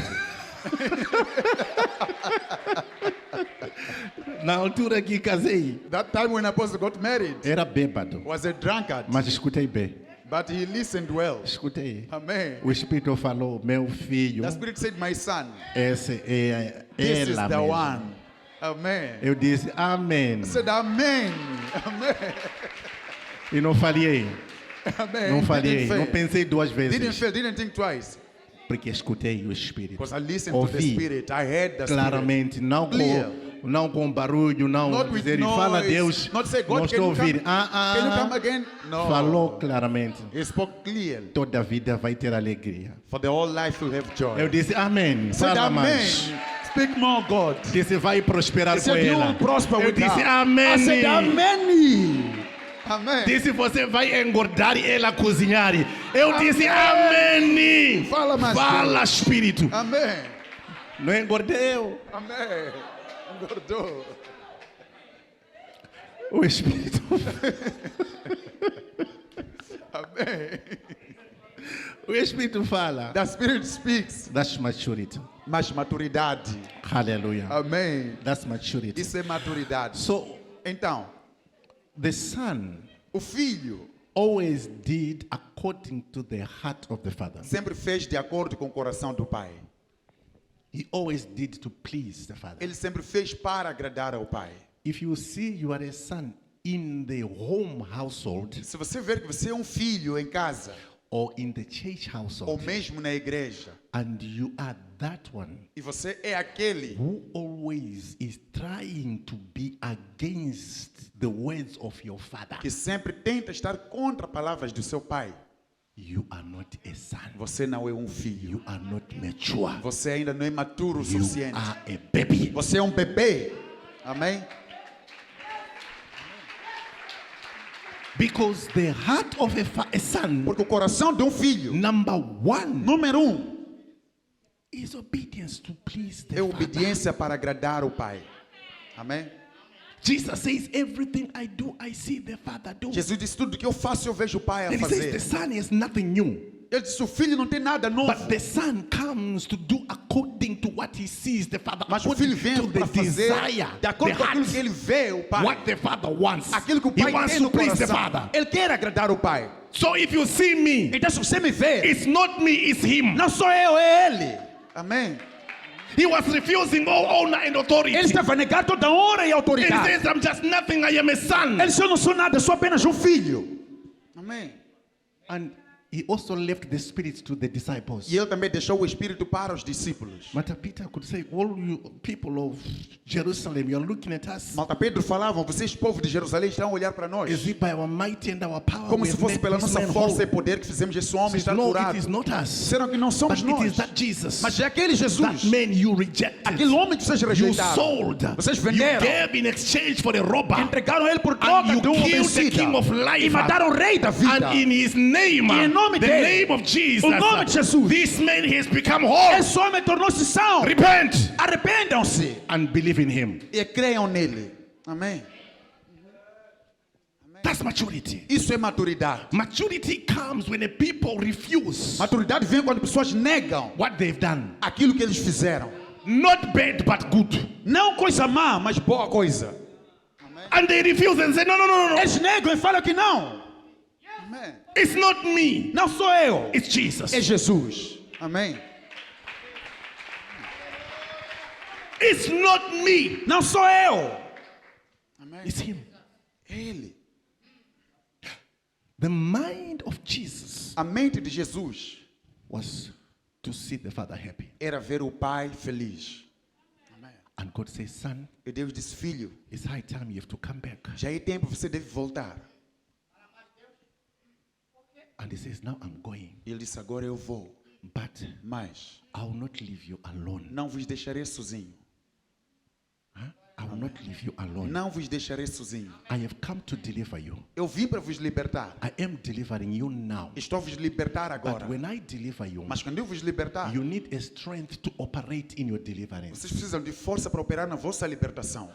Na altura que casei, That time when Apostle got married, era bêbado, was a drunkard, mas escutei bem. but he listened well. Escutei. Amém. O Espírito falou, meu filho, The Spirit said, my son, esse é this is ela the mesmo. one. Amen. Eu disse, amém. I said, Amen. Amen. E não falhei, Amen. não falhei, Didn't não fail. pensei duas Didn't vezes. fail. Didn't think twice. Porque escutei o Espírito. Because I listened to the Ouvi Spirit. I heard the Spirit. claramente, não Clear. não com barulho, não Not with dizer, noise. fala Deus, Not say, God, não can estou a you come- ouvir. Can you come again? No. Falou claramente. He spoke clearly. Toda a vida vai ter alegria. For the whole life will have joy. Eu disse, amém. Said, Fala Amen. mais. Speak more, God. Disse, vai prosperar He com said, you ela. will prosper Eu with disse, her. amém. I said, Amen. Amen. Disse, você vai engordar e ela cozinhar. Eu disse, amém. Fala mais, Fala, Espírito. Amen. Não engordeu. Amen. Engordou. O Espírito. Amen. O Espírito fala. The Spirit speaks. That's maturity. Mas maturidade. Hallelujah. Amém. That's maturity. Isso é maturidade. So, Então, the son o filho always did according to the heart of the father. sempre fez de acordo com o coração do pai. He always did to please the father. Ele sempre fez para agradar ao pai. If you see you are a son in the home household Se você ver que você é um filho em casa, or in the church ou household, mesmo na igreja, and you are that one e você é aquele who always is trying to be against the words of your father, que sempre tenta estar contra palavras do seu pai, you are not a son. você não é um filho. You are not mature. Você ainda não é maturo o You suficiente. are a baby. Você é um bebê. Amém? Because the heart of a son, Porque o coração de um filho, number one, número 1, is obedience to please the é Father. obediência para agradar o pai. Amém? Jesus says, everything I do, I see the Father do. Jesus disse, tudo que eu faço eu vejo o pai a And he says the fazer. son is nothing new. Ele disse, o filho não tem nada novo. But the son comes to do according to what he sees the Father, Mas o according filho vem to the para fazer desire, de acordo the com aquilo heart, que ele vê o pai. what the Father wants. Aquilo que o He pai wants tem to no please the coração. Father. Ele quer agradar o pai. So if you see me, Então se você me vê, it's not me, it's him. não sou eu, é ele. Amém? He was refusing all honor and authority. Ele estava a negar toda honra e And he autoridade. says, I'm just nothing, I am a son. Ele disse, eu não sou nada, eu sou apenas um filho. Amém? And he also left the spirit to the disciples. E ele também deixou o Espírito para os discípulos. Malta Peter could say, all you people of Jerusalem, you're looking at us Malta Pedro falavam, vocês povo de Jerusalém estão a olhar para nós. as if by our might and our power Como we se have fosse made pela this nossa man força whole. e poder que fizemos esse homem Says, estar no, curado. it is not us. Disseram que não somos But it is nós. that Jesus, Mas é aquele that Jesus, man you rejected, aquele homem que vocês you rejeitaram. sold, Vocês you venderam. gave in exchange for a robber, Entregaram ele por and troca you de um killed the homicida. king of life, E mataram o rei da vida. and in his name, E em nome the dele, name of Jesus, o nome de Jesus, this man has become whole. esse homem tornou-se são. Repent Arrependam-se and believe in him. e creiam nele. Amém? That's maturity. Isso é maturidade. Maturity comes when the people refuse Maturidade vem quando pessoas negam what they've done. aquilo que eles fizeram. Not bad, but good. Não coisa má, mas boa coisa. And they refuse and say, no, no, no, no, no. Eles negam e falam que não. Amém. It's not me. Não sou eu. It's Jesus. É Jesus. Amém. It's not me. Não sou eu. Amém. It's him. É ele. The mind of Jesus A mente de Jesus was to see the Father happy. era ver o pai feliz. Amém. And God says, son, E Deus disse, filho, it's high time you have to come back. já é tempo, você deve voltar. And he says, now I'm going. E ele disse, agora eu vou. But Mas I will not leave you alone. não vos deixarei sozinho. Huh? I will not leave you alone. Não vos deixarei sozinho. I have come to deliver you. Eu vim para vos libertar. I am delivering you now. Estou a vos libertar But agora. when I deliver you, Mas quando eu vos libertar, you need a strength to operate in your deliverance. vocês precisam de força para operar na vossa libertação.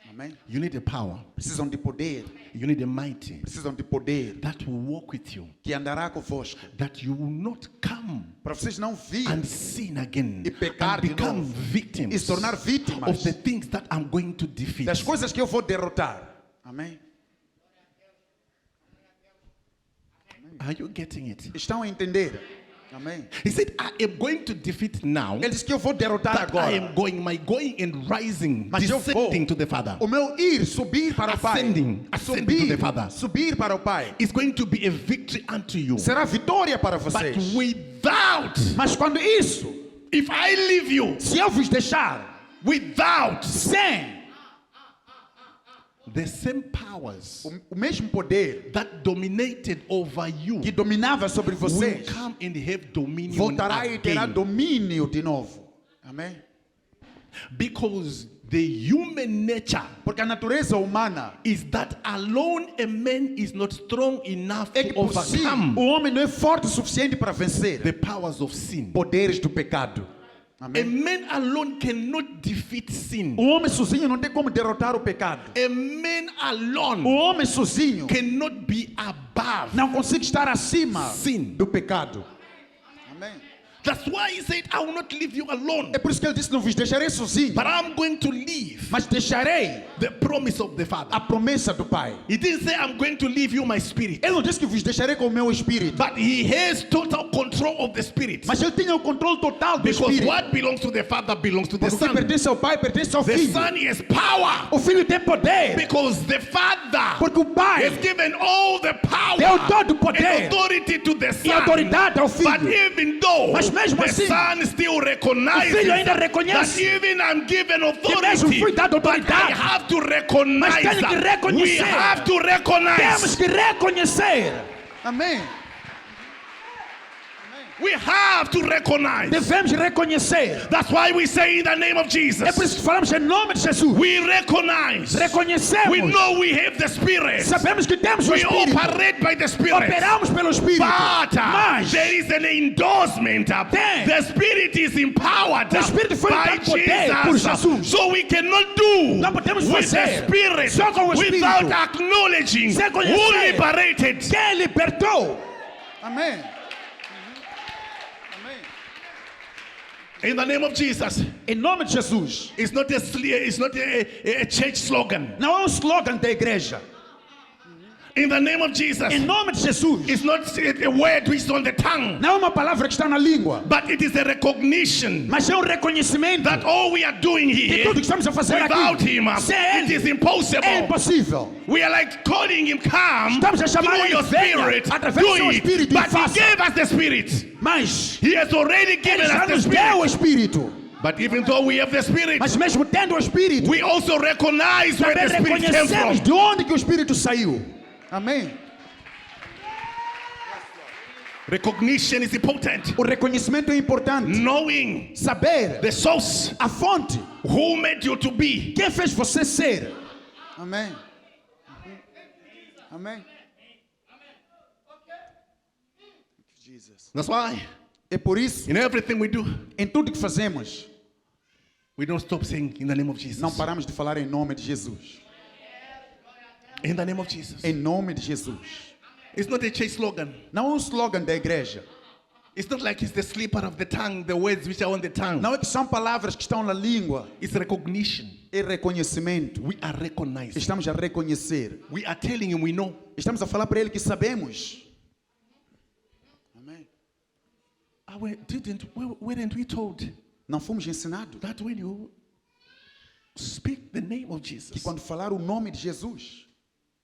Amém? You need a power. Precisam de poder. You need a mighty Precisam de poder that will walk with you. que andará convosco. That you will not come Para vocês não virem and sin again e pecar and de become novo. victims E se tornar vítimas of the things that I'm going to defeat. das coisas que eu vou derrotar. Amém? Are you getting it? Estão a entender? Amém? He said, I am going to defeat now. Ele disse que eu vou derrotar That I agora. am going, my going and rising, Mas eu vou. descending to the Father. O meu ir, subir para o Pai. Ascending to the Father. Subir para o Pai. It's going to be a victory unto you. Será vitória para But vocês. without, Mas quando isso, if I leave you se eu vos deixar without sem the same powers o mesmo poder that dominated over you, que dominava sobre will vocês, come and have dominion voltará e terá again. domínio de novo. Amém? Because the human nature Porque a natureza humana is that alone a man is not strong enough é que to por si overcome o homem não é forte o suficiente para vencer the powers of sin. poderes do pecado. A Amém? man alone cannot defeat sin. O homem sozinho não tem como derrotar o pecado. A man O alone homem sozinho cannot be above não consegue estar acima sin. do pecado. Amém? That's why he said, I will not leave you alone, É por isso que ele disse: não vos deixarei sozinho, but I'm going to leave mas deixarei the promise of the Father. a promessa do Pai. He didn't say, I'm going to leave you my spirit, Ele não disse que vos deixarei com o meu espírito, but he has total control of the spirit. mas ele tinha o controle total do Because espírito. what belongs to the Father belongs to the Porque o que Son. pertence ao Pai pertence ao The Filho. Son has power O Filho tem poder, because the Father porque o Pai has given all the power deu todo o and poder authority to the e Son. autoridade ao But Filho. even though Mas mesmo the assim, Son still recognizes o Filho ainda that reconhece even I'm given que mesmo authority, fui dado but I autoridade, have to recognize tenho que that. We reconhecer. have to temos recognize. que reconhecer. Amém. We have to recognize. Devemos reconhecer. That's why we say in the name of É Jesus. por isso que falamos em nome de Jesus. We recognize. Reconhecemos. We know we have the Spirit. Sabemos que temos o We Espírito. operate by the Spirit. Operamos pelo Espírito. But Mas there is an endorsement. Tem. The Spirit is empowered O Espírito foi by dado poder por Jesus. So we cannot do Não podemos with the fazer Spirit só com o Espírito. without acknowledging Sem who conhecer liberated. quem libertou. Amém. In the name of Jesus. Em nome de Jesus. It's not a church slogan. Não é um slogan da igreja. In the name of Jesus. Em nome de Jesus. It's not a word which is on the tongue. Não é uma palavra que está na língua, But it is a recognition mas é um reconhecimento that all we are doing que here tudo que estamos a fazer without aqui him, sem it is ele impossible. é impossível. We are like calling him, come Estamos a chamar through ele, your venha, spirit, através do do seu it. espírito e But he faça. gave us the spirit. Mas He has already ele given já us the nos deu o spirit. Espírito. But even though we have the spirit, Mas mesmo tendo o Espírito, we also recognize where também the spirit came reconhecemos from. de onde que o Espírito saiu. Amém. Recognition is important. O reconhecimento é importante. Knowing Saber the source, a fonte, who made you to be. quem fez você ser. Amém. Amém. Jesus. That's why É por isso, in everything we do, em tudo que fazemos, we don't stop saying in the name of Jesus. não paramos de falar em nome de Jesus. In the name of Jesus. Em nome de Jesus. It's not a church slogan. Não é um slogan da igreja. It's not like it's the slipper of the tongue, the words which are on the tongue. Não é que são palavras que estão na língua. It's recognition. É reconhecimento. We are recognizing. Estamos a reconhecer. We are telling him we know. Estamos a falar para ele que sabemos. Amém. Weren't we told Não fomos ensinados that when you speak the name of que Jesus, quando falar o nome de Jesus,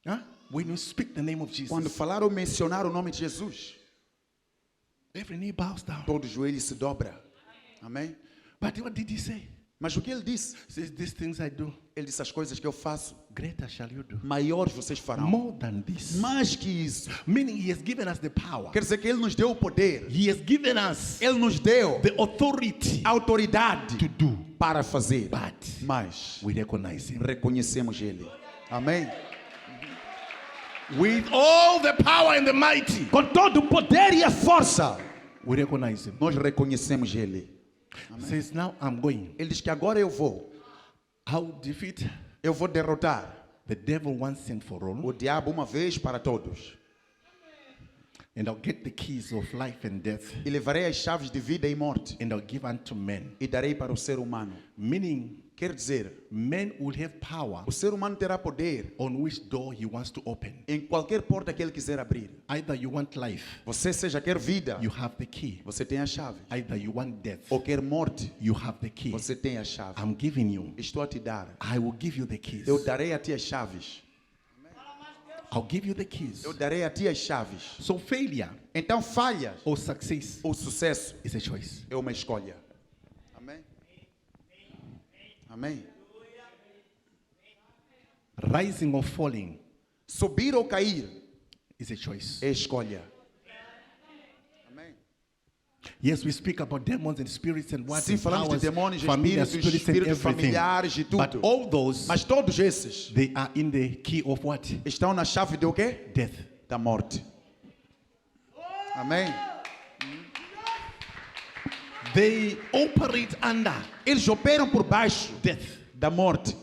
huh? When you speak the name of Jesus, quando falar ou mencionar o nome de Jesus, every knee bows down. todo joelho se dobra. Amém? But what did he say? Mas o que ele disse? He says, these things I do, Ele disse: as coisas que eu faço, greater shall you do. maiores vocês farão. More than this. Mais que isso. Meaning he has given us the power. Quer dizer que ele nos deu o poder. He has given us Ele nos deu the authority a autoridade to do. para fazer. But Mas we recognize him. reconhecemos ele. Amém? With all the power and the mighty, Com todo o poder e a força, we recognize him. nós reconhecemos ele. Says, now I'm going. Ele diz que agora eu vou. I'll defeat Eu vou derrotar the devil once and for all. o diabo uma vez para todos. And I'll get the keys of life and death. E levarei as chaves de vida e morte. And I'll give unto men. E darei para o ser humano. Meaning, Quer dizer, men will have power o ser humano terá poder on which door he wants to open. em qualquer porta que ele quiser abrir. Either you want life, Você seja quer vida, you have the key. você tem a chave. Either you want death, Ou quer morte, you have the key. você tem a chave. I'm giving you. Estou a te dar. I will give you the keys. Eu darei a ti as chaves. I'll give you the keys. Eu darei a ti as chaves. So failure Então falhas or success ou sucesso is a choice. é uma escolha. Amém? Amém? Rising or falling Subir ou cair is a choice. é escolha. Amém? Yes, we speak about demons and spirits and what Sim, and falamos de powers, demônios, familiar espíritos, spirits and espíritos everything. familiares e But tudo. all those, Mas todos esses they are in the key of what? estão na chave de o quê? Death. Da morte. Amém? They operate under Eles operam por baixo death. da morte.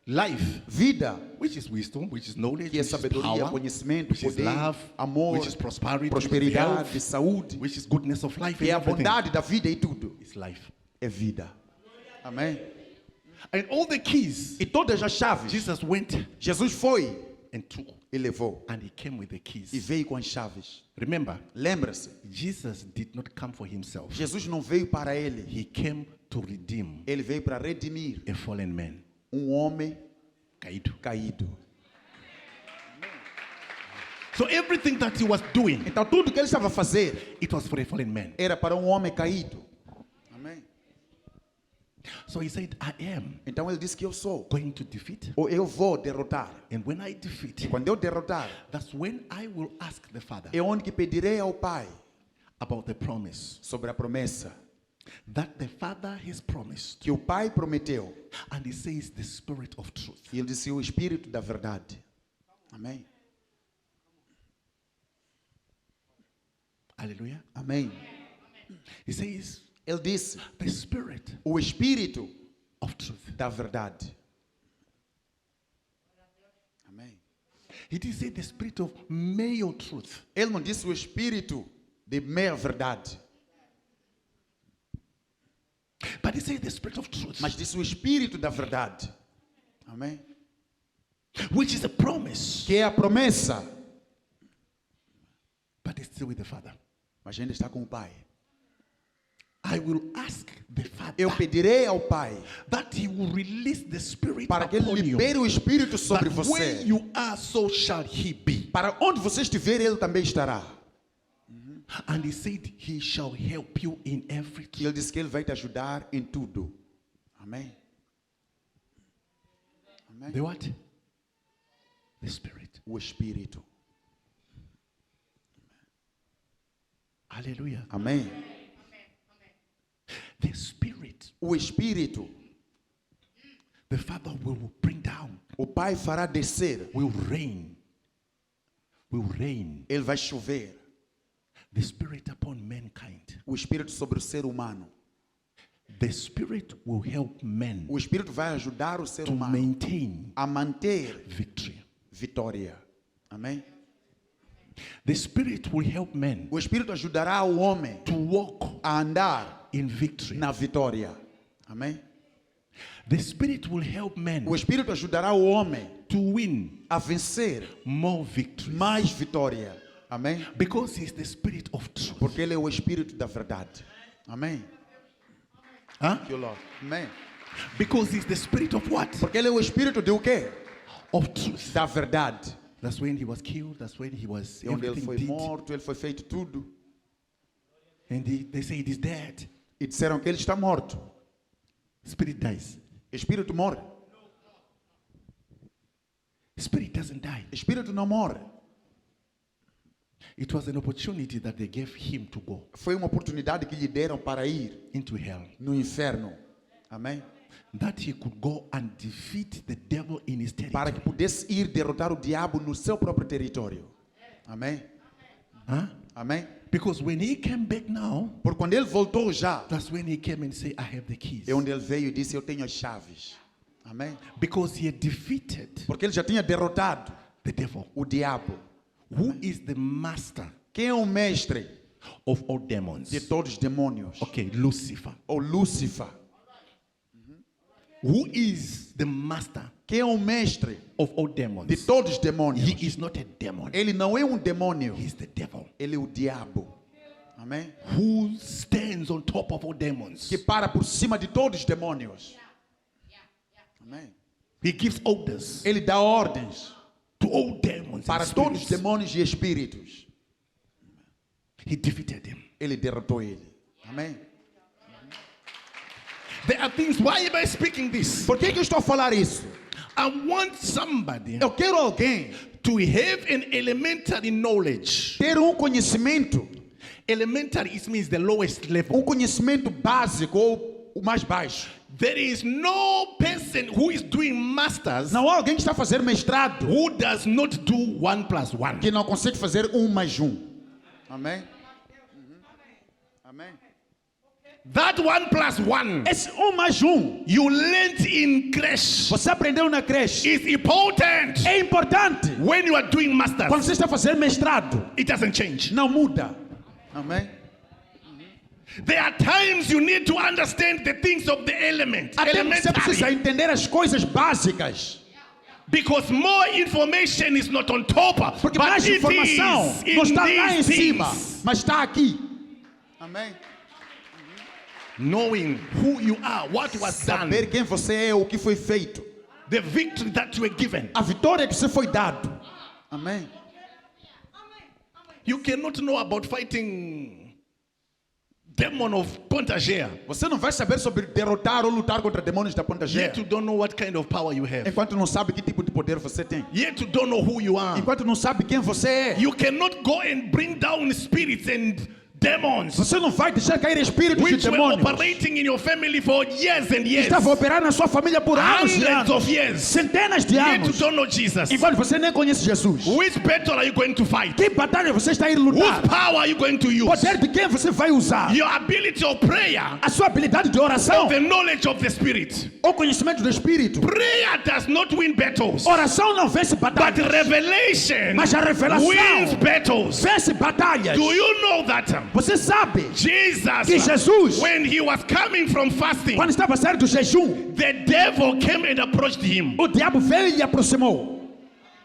Life Vida which is wisdom, which is knowledge, que é which is sabedoria, power, conhecimento, which is poder, love, amor, which is prosperity, prosperidade, health, saúde, which is goodness of life, que and é a everything. bondade da vida e tudo. It's life. É vida. Amém? And all the keys, E todas as chaves, Jesus went Jesus foi and took, e levou. and he came with the E keys. veio com as chaves. Remember, Lembra-se, Jesus did not come for himself. Jesus não veio para ele. He came to redeem Ele veio para redimir a fallen man. homem Caído. caído. So everything that he was doing, Então tudo que ele estava a fazer it was for a fallen man. era para homem caído. Amém? So he said, I am Então ele disse que eu sou. going to defeat. Ou eu vou derrotar. And when I defeat, Quando eu derrotar, that's when I will ask the Father é onde que pedirei ao Pai about the promise sobre a promessa that the Father has promised. que o Pai prometeu. And he says, the Spirit of truth. E ele disse o Espírito da verdade. Amém? Hallelujah. Amém? He says, Ele disse the Spirit o Espírito of truth. da verdade. Amém? He didn't say the Spirit of male truth. Ele não disse o Espírito de meia verdade, But he said the Spirit of truth, mas disse o Espírito da verdade. Amém? which is a promise. Que é a promessa, But it's still with the Father. mas ainda está com o Pai. I will ask the Father Eu pedirei ao Pai that he will release the Spirit para que Ele upon you. libere o Espírito sobre That where você. you are, so shall he be. Para onde você estiver, Ele também estará. And he said, he shall help you in E everything. Ele disse que Ele vai te ajudar em tudo. Amém? Amém? The what? The Spirit. O Espírito. Hallelujah. Amém? The Spirit, O Espírito. the Father will bring down, O Pai fará descer. will rain. Will rain Ele vai chover. the Spirit upon mankind. O Espírito sobre o ser humano. The Spirit will help men O Espírito vai ajudar o ser to humano maintain a manter victory. vitória. Amém? The Spirit will help men O Espírito ajudará o homem to walk a andar in victory. na vitória. Amém? The Spirit will help men O Espírito ajudará o homem to win a vencer more victories. mais vitória. Amém? Because He's the Spirit of truth. Porque Ele é o Espírito da verdade. Amém? Huh? Thank you, Lord. Amém? Because He's the Spirit of what? Porque Ele é o Espírito de o quê? Of truth. Da verdade. That's when He was killed. That's when He was E onde Ele everything foi did. morto, Ele foi feito tudo. And they say it is dead. E disseram que Ele está morto. Spirit dies. Espírito morre. Spirit doesn't die. Espírito não morre. It was an opportunity that they gave Him to go Foi uma oportunidade que lhe deram para ir into hell. no inferno. Amém? That He could go and defeat the devil in His Para que territory. pudesse ir derrotar o diabo no seu próprio território. Amém? Huh? Amém? Because when He came back now, Porque quando ele voltou já, that's when He came and said, I have the keys. é onde ele veio e disse, eu tenho as chaves. Amém? Because He had defeated Porque ele já tinha derrotado the devil, o diabo. who is the master Quem é o mestre of all demons. de todos os demônios? Okay, Lucifer. Ou Lúcifer. Who is the master Quem é o mestre of all de demons? todos os demônios? He is not a demon. Ele não é um demônio. He's the devil. Ele é o diabo. Amém? Who stands on top of all demons. Que para por cima de todos os demônios. Amém? He gives orders Ele dá ordens to all demons para and todos os spirits. demônios e espíritos. He defeated him. Ele derrotou ele. Amém? There are things, why am I speaking this? Por que eu estou a falar isso? I want somebody Eu quero alguém to have an elementary knowledge. ter conhecimento, Elementary, it means the lowest level. conhecimento básico ou o mais baixo. There is no person who is doing masters Não há alguém que está a fazer mestrado who does not do 1 plus 1. que não consegue fazer 1 mais 1. Amém? Amém? That 1 plus 1 Esse 1 mais 1, you learned in creche você aprendeu na creche. is important. É importante. When you are doing Quando masters, você está fazendo mestrado, it doesn't change. não muda. Amém? There are times you need to understand the things of the element, Até você precisa elementary, entender as coisas básicas. because more information is not on top, Porque but mais it informação is não in está lá em these cima, things. mas está aqui. Amém? Knowing who you are, what was done, Saber quem você é, o que foi feito. the victory that you were given. A vitória que você foi dado. Amém? You cannot know about fighting demon of Pontagea, Você não vai saber sobre derrotar ou lutar contra demônios da Ponta G. yet you don't know what kind of power you have, Enquanto não sabe que tipo de poder você tem. yet you don't know who you are. Enquanto não sabe quem você é. You cannot go and bring down spirits and demons Você não vai deixar cair espíritos de which were demônios. operating in your family for years and years, Estava operando na sua família por anos e hundreds anos. of years, Centenas de yet you anos. don't know Jesus. Enquanto você nem conhece Jesus. Which battle are you going to fight? Que batalha você está indo Whose lutar? power are you going to use? Poder de quem você vai usar? Your ability of prayer, A sua habilidade de oração of the knowledge of the Spirit. ou conhecimento do Espírito. Prayer does not win battles, Oração não vence but batalhas, revelation mas a revelação wins battles. vence batalhas. Do you know that Você sabe Jesus, que Jesus, when he was coming from fasting, quando estava saindo do jejum, the devil came and approached him o diabo veio e lhe aproximou.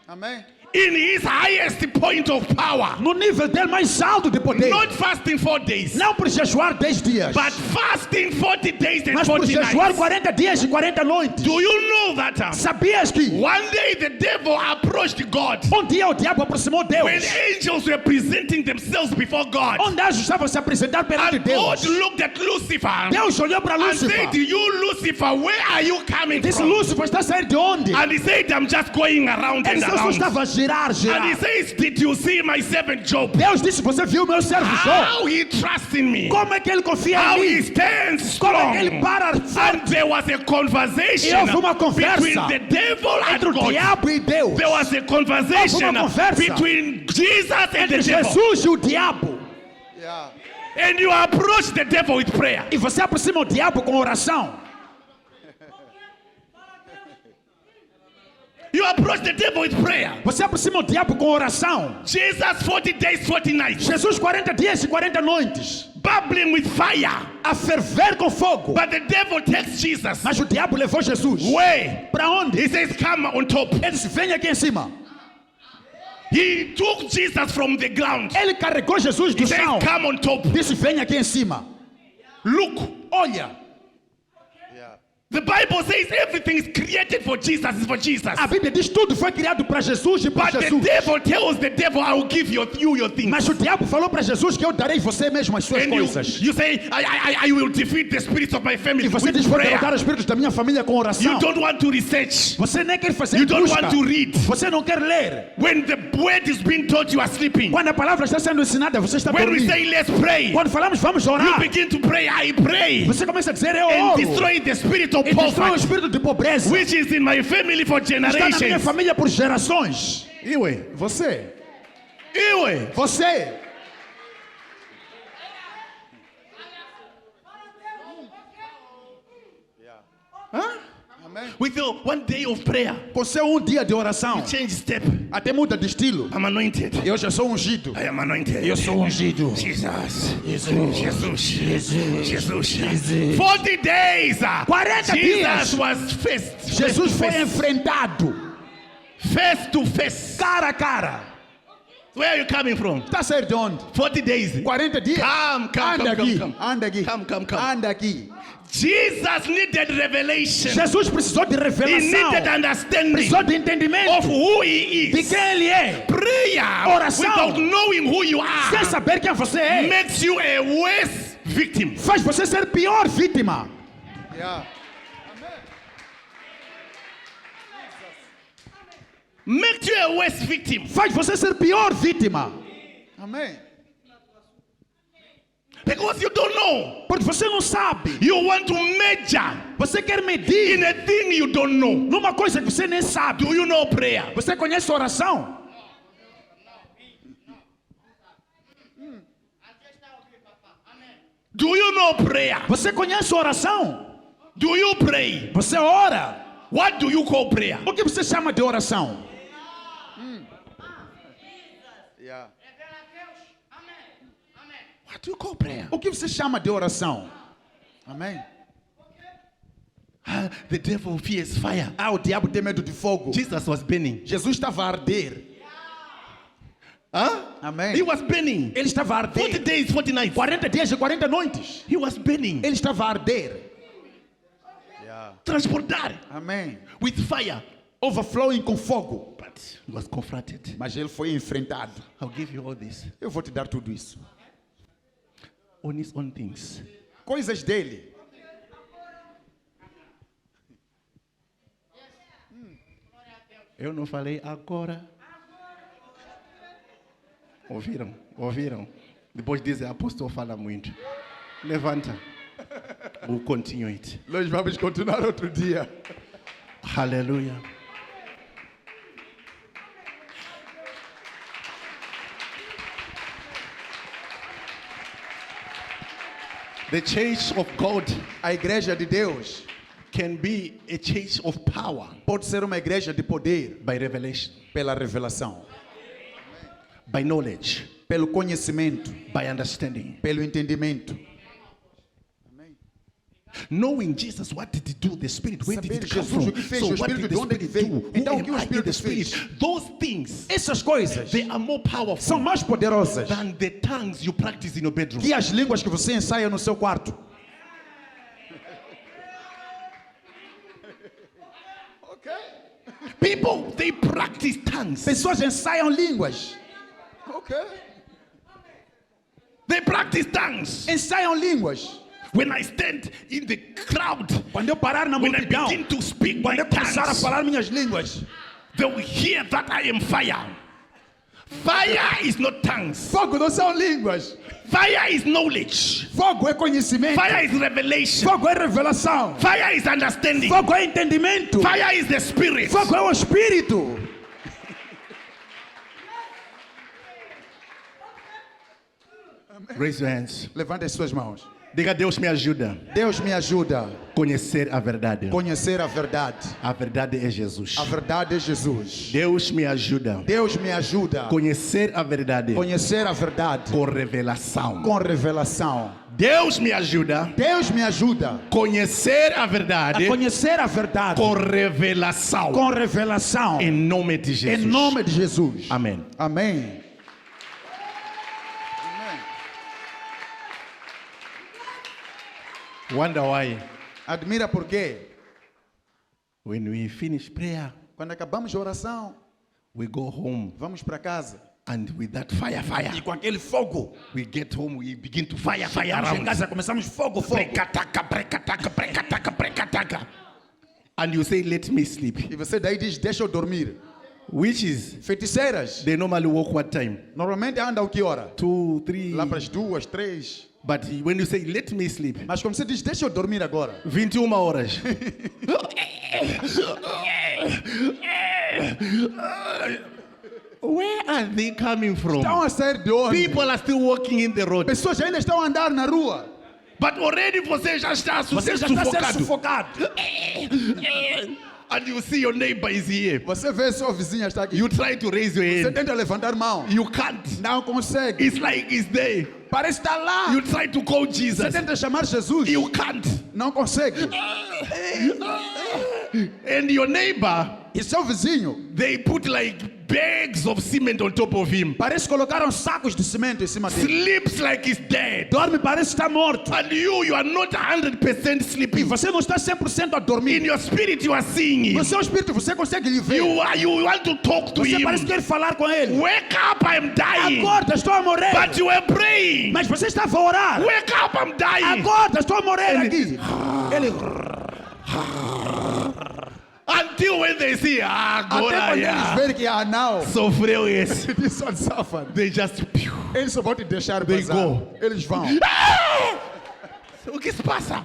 Amém? in his highest point of power, No nível dele mais alto de poder. not fasting 4 days, Não por jejuar 10 dias, but fasting 40 days and mas por 40 jejuar nights. 40 dias e 40 noites. Do you know that Sabias que one day the devil approached God dia o diabo aproximou when Deus? angels were presenting themselves before God? Onde anjos estavam se apresentando perante And God Deus. looked at Lucifer Deus olhou para and said, Lúcifer. you Lucifer, where are you coming Disse, from? Lúcifer, está saindo de onde? And he said, I'm just going around Ele and disse, eu só around. estava a girar, And he girar. says, did you see my servant Job? Deus disse, você viu meu servo Jó? How he trusts in me. Como é que ele confia How em he mim? stands Como é strong. que ele para And forte there was a conversation E houve uma conversa between the devil and entre o God. diabo e Deus? There was a conversation Houve uma conversa between Jesus and Entre the devil. Jesus e o diabo. And you approach the devil with prayer. E você aproxima o diabo com oração. You approach the devil with prayer. Você aproxima o diabo com oração. Jesus 40 days, 40 nights, Jesus 40 dias e 40 noites. bubbling with fire. A ferver com fogo. But the devil takes Jesus. Mas o diabo levou Jesus. Where? Para onde? He says, come on top. Ele disse, vem aqui em cima. He took Jesus from the ground. Ele carregou Jesus He do says, chão. come on top. Disse, vem aqui em cima. Look. Olha. The Bible says everything is created for Jesus, is for Jesus. A Bíblia diz tudo foi criado para Jesus e para But the Jesus. devil tells the devil, I will give you your things. Mas o diabo falou para Jesus que eu darei você mesmo as suas And coisas. you say, I will defeat the spirits of my family E você with diz, vou prayer. derrotar os espíritos da minha família com oração. You don't want to research. Você nem quer fazer You don't busca. want to read. Você não quer ler. When the word is being taught, you are sleeping. Quando a palavra está sendo ensinada, você está When we dormindo. say, let's pray, Quando falamos, vamos you orar. begin to pray, I pray, Você começa a dizer, eu and oro. destroy the spirit of E destrói o poverty, espírito de pobreza. which is in my family for Está na minha generations. família por gerações. Iwe. Você. Iwe. Você. With your one day of prayer, Com seu dia de oração, change step. até muda de estilo. I'm anointed. Eu já sou ungido. I am anointed. Eu sou ungido. Jesus. Jesus. 40 days. 40 Jesus dias. was faced. Jesus foi face enfrentado. to face. Cara a cara. Where are you coming from? Está saindo de onde? 40 days. 40 dias. Come. Anda aqui. Come. Anda aqui. Come. Anda aqui. Jesus needed revelation. Jesus precisou de He revelação. needed understanding Precisou de entendimento of who he de is. quem ele é. Prayer Oração. without knowing who you Sem are saber quem você é. makes you a worse victim. Faz você ser pior vítima. Makes you a worse victim. Faz você ser pior vítima. Amém. Because you don't know. Porque você não sabe. You want to measure Você quer in medir a thing you don't know. numa coisa que você nem sabe. Do you know prayer? Você conhece oração? Do you know prayer? Você conhece oração? Do you pray? Você ora? What do you call prayer? O que você chama de oração? Yeah. What do you call prayer? O que você chama de oração? Amém. The devil fears fire. O diabo tem medo de fogo. Jesus was burning. Jesus estava a arder. Amém. He was burning. Ele estava a 40 arder. days, 40 nights. 40 dias e 40 noites. He was burning. Ele estava a arder. Yeah. Transportar Amém. with fire. Overflowing com fogo. But he was confronted. Mas ele foi enfrentado. I'll give you all this. Eu vou te dar tudo isso. On his own things. Coisas dele. Eu não falei agora. Ouviram? Ouviram? Depois dizem, apóstolo fala muito. Levanta. We'll continue it. Nós vamos continuar outro dia. Hallelujah. The church of God A igreja de Deus can be a church of power pode ser uma igreja de poder by revelation, pela revelação, by knowledge, pelo conhecimento, by understanding. pelo entendimento. Knowing Jesus, what did he do? The Spirit, where did Saber it come Jesus, from? o que fez, So o what Espírito, did de the onde ele Spirit veio? do? Então, Who o que am o I in Espírito the Spirit? fez? Those things, Essas coisas they are more powerful são mais poderosas than the tongues you practice in your bedroom. que as línguas que você ensaia no seu quarto. People, they practice tongues. Pessoas ensaiam línguas. They practice tongues. Ensaiam línguas. When I stand in the crowd, Quando eu parar na when I multidão, begin to speak my quando eu começar a tongues, falar minhas línguas, they will hear that I am fire. Fire is not tongues. fogo não são línguas. Fire is knowledge. Fogo é conhecimento. Fire is revelation. Fogo é revelação. Fire is understanding. Fogo é entendimento. Fire is the spirit. Fogo é o espírito. Raise your hands. Levante as suas mãos. Diga, Deus me ajuda Deus me ajuda a conhecer a verdade. a conhecer a verdade. A verdade é Jesus. A verdade é Jesus. Deus me ajuda Deus me ajuda a a conhecer a verdade conhecer a verdade com revelação. com revelação. Deus me ajuda Deus me ajuda a conhecer a verdade A conhecer a verdade com revelação. com revelação. Em nome de em Jesus. nome de Jesus. Amém. Amém. Wonder why Admira por quê? when we finish prayer, Quando acabamos a oração, we go home vamos para casa and with that fire, E com aquele fogo, we get home, we begin to fire chegamos em around. casa, começamos fogo, fogo. Prekataka, prekataka, prekataka, prekataka. And you say, let me sleep. e você daí diz, deixa eu dormir. Witches, Feiticeiras, they normally walk what time? normalmente andam que hora? 2, 3. Lá para as 2, 3. But when you say, let me sleep, Mas quando você diz, deixa eu dormir agora, 21 horas. Where are they coming estão from? a sair de onde? People are still walking in the road. Pessoas ainda estão a andar na rua. But already você já está Você já está sendo sufocado. And you see your neighbor is here. Você vê sua vizinha está aqui. You try to raise your Você hand. tenta levantar mão. You can't. Não consegue. It's like it's there. Parece estar lá. You try to call Você Jesus. tenta chamar Jesus. You can't. Não consegue. And your neighbor, E seu vizinho, they put like bags of cement on top of him. parece que colocaram sacos de cimento em cima dele. Sleeps like he's dead. Dorme, parece estar morto. And you are not 100% E sleeping. você não está 100% a In dormir. your spirit, you are seeing him. No seu espírito, você consegue lhe ver. You want to talk to Você parece him. que quer falar com ele. Wake up, I'm dying. Acorda, estou a morrer. But you were praying. Mas você estava a orar. Wake up, I'm dying. Acorda, estou a morrer aqui. Ele, Until when they see, Até agora quando eles verem que, não, sofreu esse. this one suffered. They just. Eles só vão te deixar They passar. go. Eles vão. O que se passa?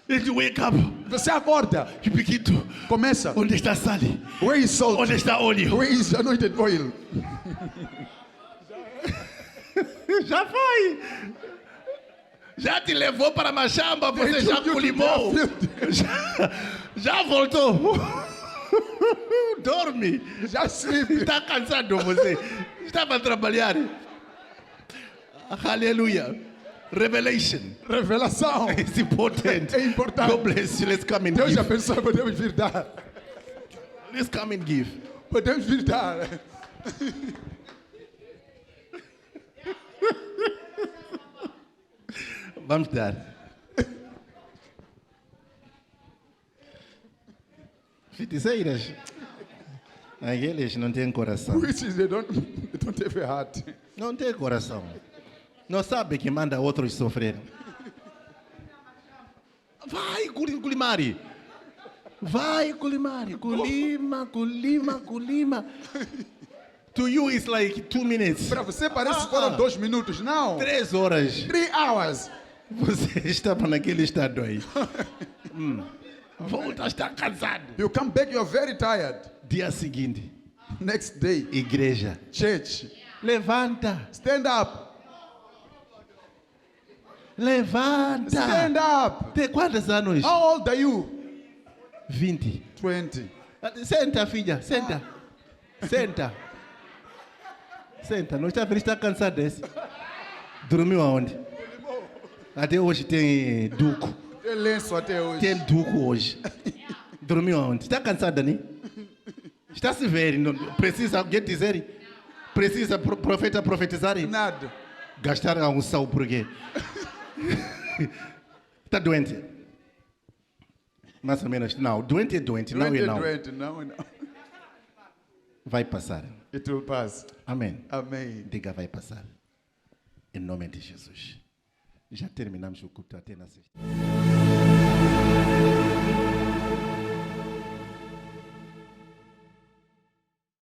Then you wake up, Você acorda. you begin to. Começa. Onde está Sally? Where is salt? Onde está óleo? Where is anointed oil? Já foi. Já te levou para Machamba, você They já took you to colimou. their field. Já voltou. Dorme. Just sleep. Está cansado você. Estava a trabalhar. Aleluia. Revelation. Revelação. It's important. É importante. God bless you. Let's come and Deus give. abençoe, podemos vir dar. Let's come and give. Podemos vir dar. Vamos dar. Feiticeiras. Aqueles não têm coração. Witches, they don't have a heart. Não tem coração. Não sabe que manda outros sofrer. Vai, Culimari. Vai, Culimari. Culima. To you it's like 2 minutes. Para você parece que foram 2 minutos, não. 3 horas. 3 hours. Você estava naquele estado aí. Volta a estar cansado. You come back, you're very tired. Dia seguinte, Next day, igreja. church. Levanta. Stand up. Levanta. Stand up. Tem quantos anos? How old are you? 20. 20. Senta, filha. Senta. Não está feliz, está cansado desse. Dormiu aonde? Até hoje tem duco. Tem lenço até hoje. Tem duco hoje. Dormiu aonde? Está cansada, né? Está se ver. Precisa alguém dizer? Precisa profeta profetizar? Nada. Gastar a unção por quê? Está doente? Mais ou menos. Não, doente é doente. Não é não. 20, não. Vai passar. It will pass. Amém. Amém. Diga, vai passar. Em nome de Jesus. Já terminamos o culto até na sexta.